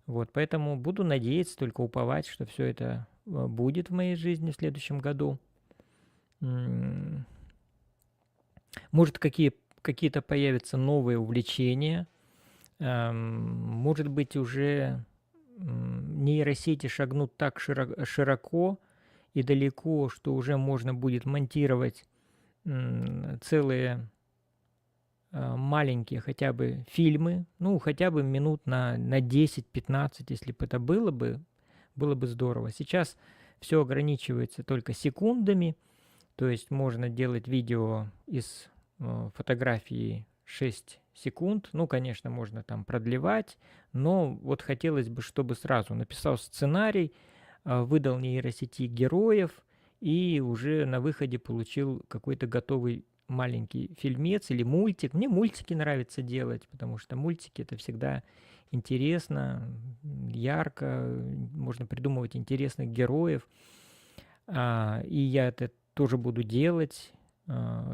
Вот, поэтому буду надеяться, только уповать, что все это будет в моей жизни в следующем году. Может, какие-то появятся новые увлечения. Может быть, уже нейросети шагнут так широко и далеко, что уже можно будет монтировать целые маленькие хотя бы фильмы, ну, хотя бы минут на 10-15, если бы это было бы здорово. Сейчас все ограничивается только секундами, то есть можно делать видео из фотографии 6 секунд. Ну, конечно, можно там продлевать, но вот хотелось бы, чтобы сразу написал сценарий, выдал нейросети героев и уже на выходе получил какой-то готовый маленький фильмец или мультик. Мне мультики нравится делать, потому что мультики это всегда интересно, ярко, можно придумывать интересных героев. И я это тоже буду делать.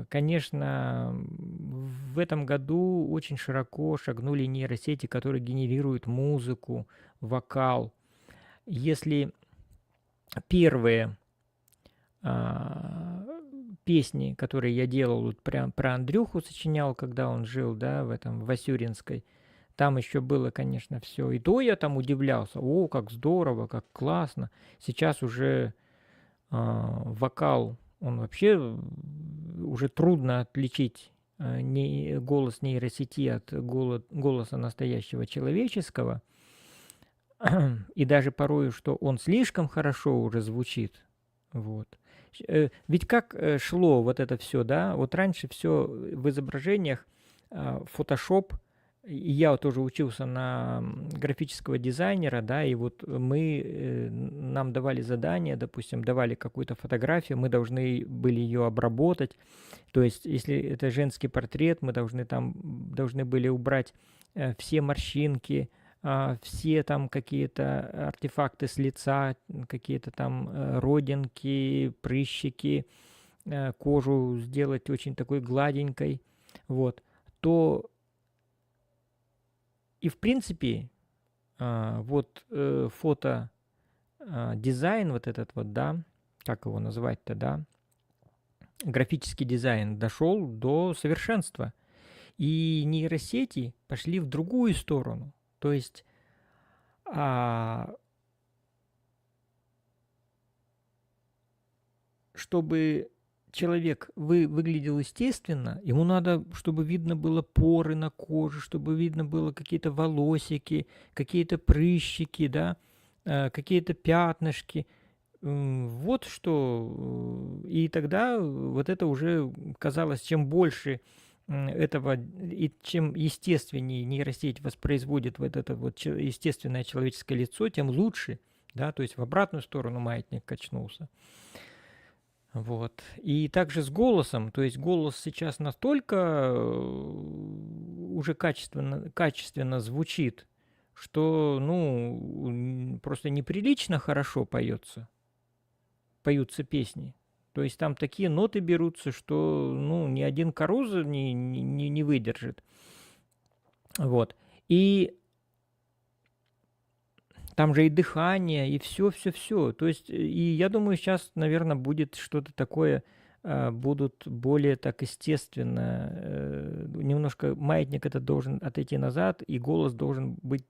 Конечно, в этом году очень широко шагнули нейросети, которые генерируют музыку, вокал. Если первые песни, которые я делал, вот прям про Андрюху сочинял, когда он жил, да, в Васюринской, там еще было, конечно, все. И то я там удивлялся, о, как здорово, как классно. Сейчас уже вокал, он вообще уже трудно отличить голос нейросети от голоса настоящего человеческого. И даже порою, что он слишком хорошо уже звучит. Вот. Ведь как шло вот это все, да? Вот раньше все в изображениях Photoshop, и я вот тоже учился на графического дизайнера, да, и вот нам давали задание, допустим, давали какую-то фотографию, мы должны были ее обработать. То есть, если это женский портрет, мы должны были убрать все морщинки, все там какие-то артефакты с лица, какие-то там родинки, прыщики, кожу сделать очень такой гладенькой, вот, то и в принципе вот фотодизайн вот этот вот, да, как его назвать-то, да, графический дизайн дошел до совершенства. И нейросети пошли в другую сторону. То есть чтобы человек выглядел естественно, ему надо, чтобы видно было поры на коже, чтобы видно было какие-то волосики, какие-то прыщики, да, какие-то пятнышки. Вот что. И тогда вот это уже казалось, чем больше этого, и чем естественнее нейросеть воспроизводит вот это вот естественное человеческое лицо, тем лучше, да, то есть в обратную сторону маятник качнулся. Вот. И также с голосом, то есть голос сейчас настолько уже качественно звучит, что, ну, просто неприлично хорошо поются песни. То есть там такие ноты берутся, что, ну, ни один Карузо не выдержит. Вот. И там же и дыхание, и все. То есть, и я думаю, сейчас, наверное, будет что-то такое, будут более так естественно, немножко маятник этот должен отойти назад, и голос должен быть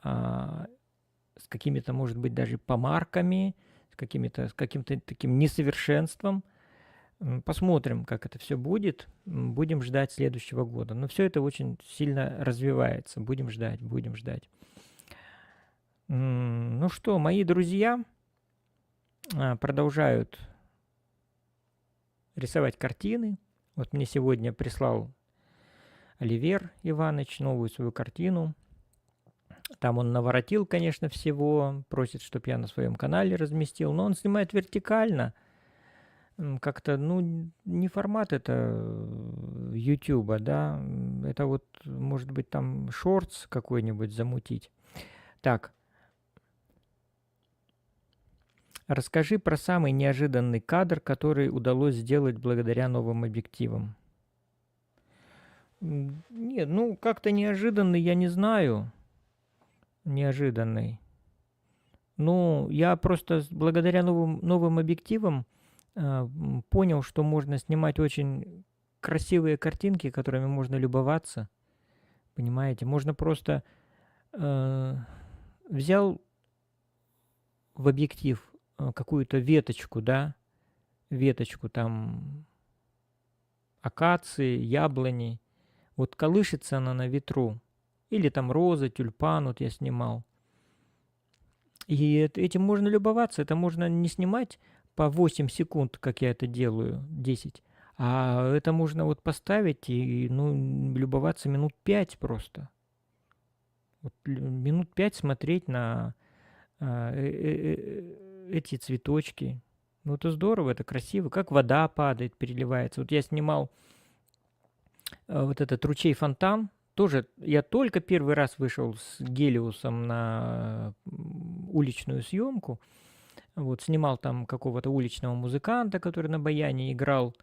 с какими-то, может быть, даже помарками, с каким-то таким несовершенством. Посмотрим, как это все будет. Будем ждать следующего года. Но все это очень сильно развивается. Будем ждать, будем ждать. Ну что, мои друзья продолжают рисовать картины. Вот мне сегодня прислал Оливер Иванович новую свою картину. Там он наворотил, конечно, всего, просит, чтобы я на своем канале разместил, но он снимает вертикально. Как-то, ну, не формат это Ютуба, да, это вот, может быть, там шортс какой-нибудь замутить. Так, расскажи про самый неожиданный кадр, который удалось сделать благодаря новым объективам. Нет, ну, как-то неожиданный, я не знаю. Неожиданный. Ну, я просто благодаря новым объективам понял, что можно снимать очень красивые картинки, которыми можно любоваться. Понимаете? Можно просто взял в объектив какую-то веточку, да, веточку там акации, яблони. Вот колышется она на ветру. Или там роза, тюльпан, вот я снимал. И этим можно любоваться. Это можно не снимать по 8 секунд, как я это делаю, 10. А это можно вот поставить и, ну, любоваться минут 5 просто. Вот минут 5 смотреть на эти цветочки. Ну, это здорово, это красиво. Как вода падает, переливается. Вот я снимал вот этот ручей-фонтан. Тоже я только первый раз вышел с Гелиусом на уличную съемку. Вот, снимал там какого-то уличного музыканта, который на баяне играл.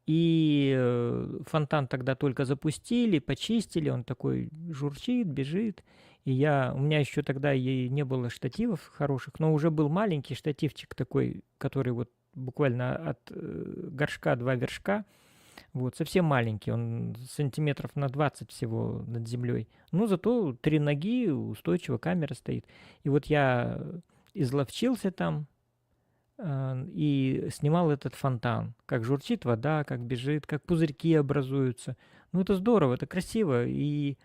И фонтан тогда только запустили, почистили, он такой журчит, бежит. И у меня еще тогда и не было штативов хороших, но уже был маленький штативчик такой, который вот буквально от горшка 2 вершка, вот, совсем маленький, он сантиметров на 20 всего над землей. Но зато 3 ноги, устойчиво камера стоит. И вот я изловчился там, и снимал этот фонтан. Как журчит вода, как бежит, как пузырьки образуются. Ну, это здорово, это красиво. И,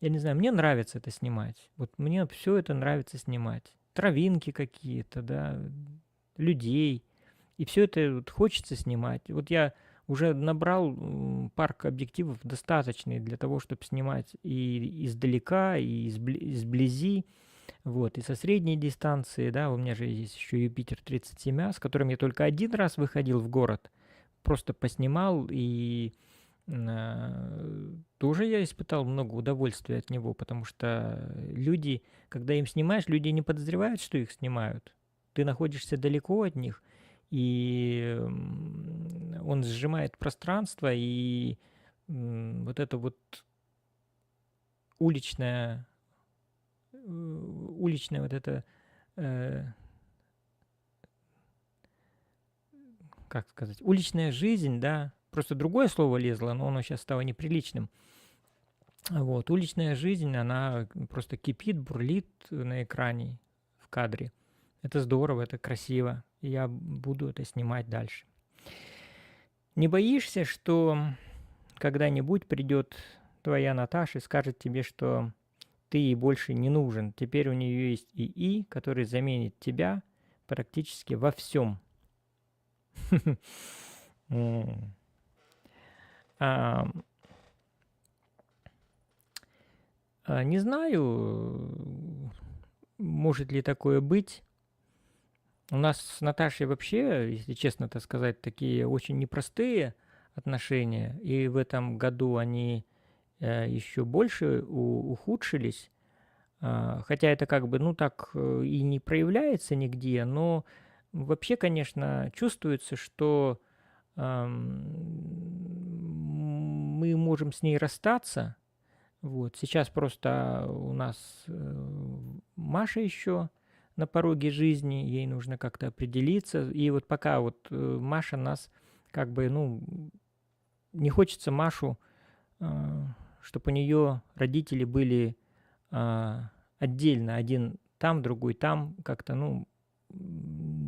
я не знаю, мне нравится это снимать. Вот мне все это нравится снимать. Травинки какие-то, да, людей. И все это вот хочется снимать. Вот я уже набрал парк объективов достаточный для того, чтобы снимать и издалека, и изблизи. Вот, и со средней дистанции, да, у меня же есть еще Юпитер 37А, с которым я только один раз выходил в город, просто поснимал, и тоже я испытал много удовольствия от него, потому что люди, когда им снимаешь, люди не подозревают, что их снимают. Ты находишься далеко от них, и он сжимает пространство, и вот это вот уличная вот это, как сказать, уличная жизнь, да, просто другое слово лезло, но оно сейчас стало неприличным. Вот, уличная жизнь, она просто кипит, бурлит на экране, в кадре. Это здорово, это красиво, и я буду это снимать дальше. Не боишься, что когда-нибудь придет твоя Наташа и скажет тебе, что ты ей больше не нужен. Теперь у нее есть ИИ, который заменит тебя практически во всем. Не знаю, может ли такое быть. У нас с Наташей вообще, если честно так сказать, такие очень непростые отношения, и в этом году они еще больше ухудшились. Хотя это как бы, ну так и не проявляется нигде, но вообще, конечно, чувствуется, что мы можем с ней расстаться. Вот. Сейчас просто у нас Маша еще на пороге жизни, ей нужно как-то определиться. И вот пока вот Маша нас как бы, ну, не хочется Машу, чтобы у нее родители были отдельно, один там, другой там, как-то, ну,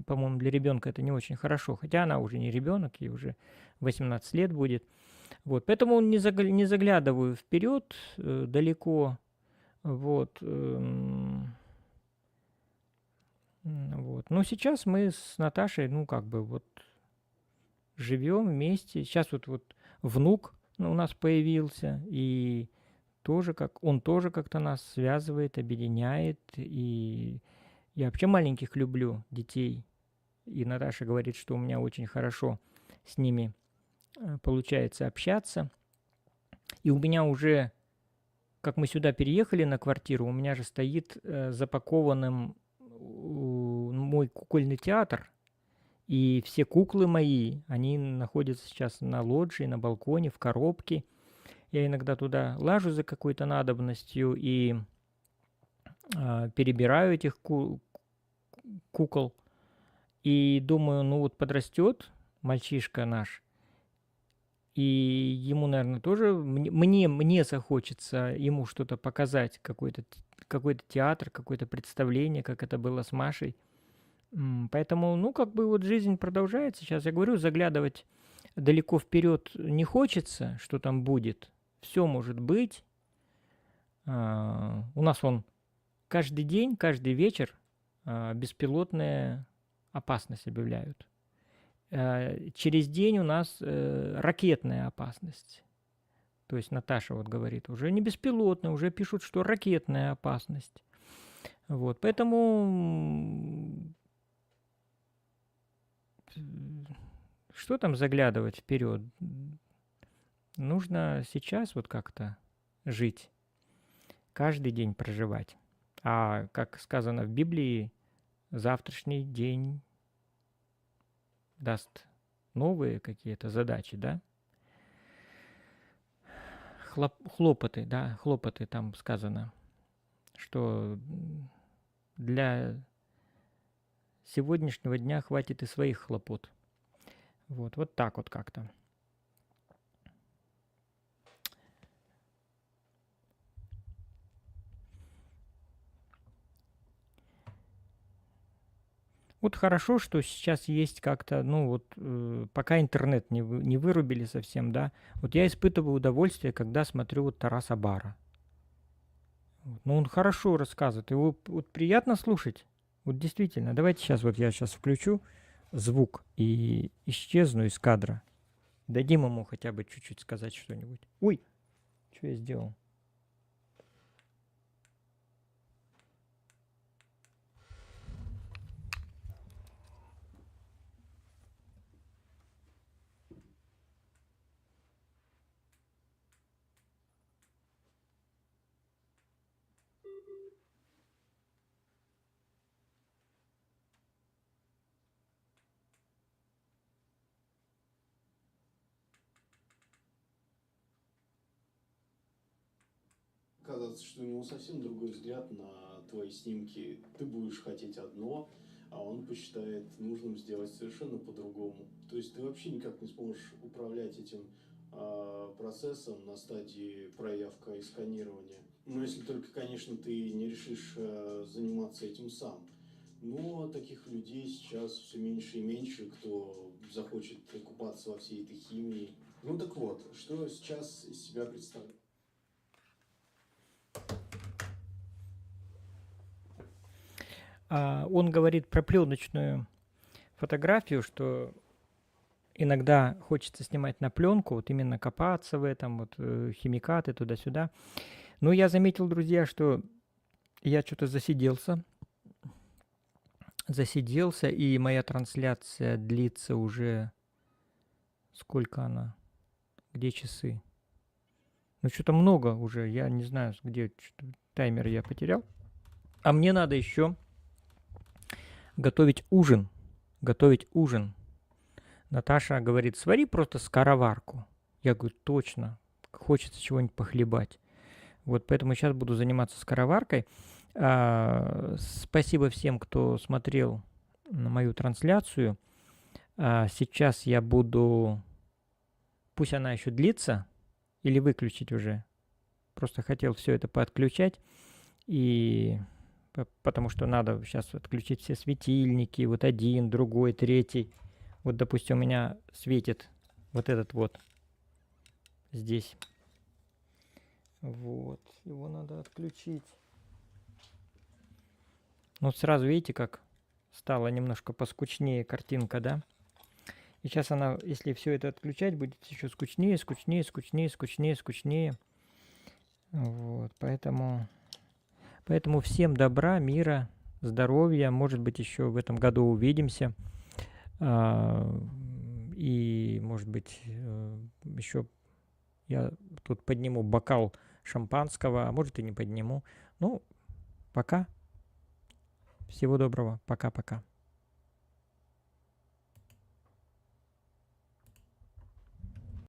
по-моему, для ребенка это не очень хорошо, хотя она уже не ребенок, ей уже 18 лет будет. Вот, поэтому не заглядываю вперед далеко, вот, вот. Но сейчас мы с Наташей, ну, как бы вот живем вместе. Сейчас вот внук у нас появился, и он тоже как-то нас связывает, объединяет. И я вообще маленьких люблю, детей. И Наташа говорит, что у меня очень хорошо с ними получается общаться. И у меня уже, как мы сюда переехали на квартиру, у меня же стоит запакованным мой кукольный театр. И все куклы мои, они находятся сейчас на лоджии, на балконе, в коробке. Я иногда туда лажу за какой-то надобностью и перебираю этих кукол. И думаю, ну вот подрастет мальчишка наш, и ему, наверное, тоже, мне захочется ему что-то показать, какой-то театр, какое-то представление, как это было с Машей. Поэтому, ну, как бы вот жизнь продолжается. Сейчас я говорю, заглядывать далеко вперед не хочется, что там будет. Все может быть. У нас каждый день, каждый вечер беспилотная опасность объявляют. Через день у нас ракетная опасность. То есть Наташа вот говорит, уже не беспилотная, уже пишут, что ракетная опасность. Вот, поэтому что там заглядывать вперед? Нужно сейчас вот как-то жить, каждый день проживать. А как сказано в Библии, завтрашний день даст новые какие-то задачи, да? Хлопоты, да, хлопоты там сказано, что для сегодняшнего дня хватит и своих хлопот. Вот так вот как-то. Вот хорошо, что сейчас есть как-то, ну вот, пока интернет не вырубили совсем, да. Вот я испытываю удовольствие, когда смотрю вот Тараса Бара. Вот. Ну, он хорошо рассказывает, его вот приятно слушать. Вот действительно, давайте сейчас, вот я сейчас включу звук и исчезну из кадра. Дадим ему хотя бы чуть-чуть сказать что-нибудь. Ой, что я сделал? Казаться, что у него совсем другой взгляд на твои снимки. Ты будешь хотеть одно, а он посчитает нужным сделать совершенно по-другому. То есть ты вообще никак не сможешь управлять этим процессом на стадии проявка и сканирования. Ну, если только, конечно, ты не решишь заниматься этим сам. Но таких людей сейчас все меньше и меньше, кто захочет купаться во всей этой химии. Ну так вот, что сейчас из себя представляет? Он говорит про пленочную фотографию, что иногда хочется снимать на пленку, вот именно копаться в этом, вот химикаты туда-сюда. Но я заметил, друзья, что я что-то засиделся, и моя трансляция длится уже... Сколько она? Где часы? Ну, что-то много уже, я не знаю, где таймер я потерял. А мне надо еще готовить ужин. Наташа говорит, свари просто скороварку. Я говорю, точно, хочется чего-нибудь похлебать. Вот поэтому сейчас буду заниматься скороваркой. Спасибо всем, кто смотрел на мою трансляцию. Сейчас я буду... Пусть она еще длится, или выключить уже. Просто хотел все это подключать. И потому что надо сейчас отключить все светильники. Вот один, другой, третий. Вот, допустим, у меня светит вот этот вот здесь. Вот. Его надо отключить. Ну, сразу видите, как стала немножко поскучнее картинка, да? И сейчас она, если все это отключать, будет еще скучнее. Вот, поэтому всем добра, мира, здоровья. Может быть, еще в этом году увидимся. И, может быть, еще я тут подниму бокал шампанского, а может и не подниму. Ну, пока. Всего доброго. Пока-пока.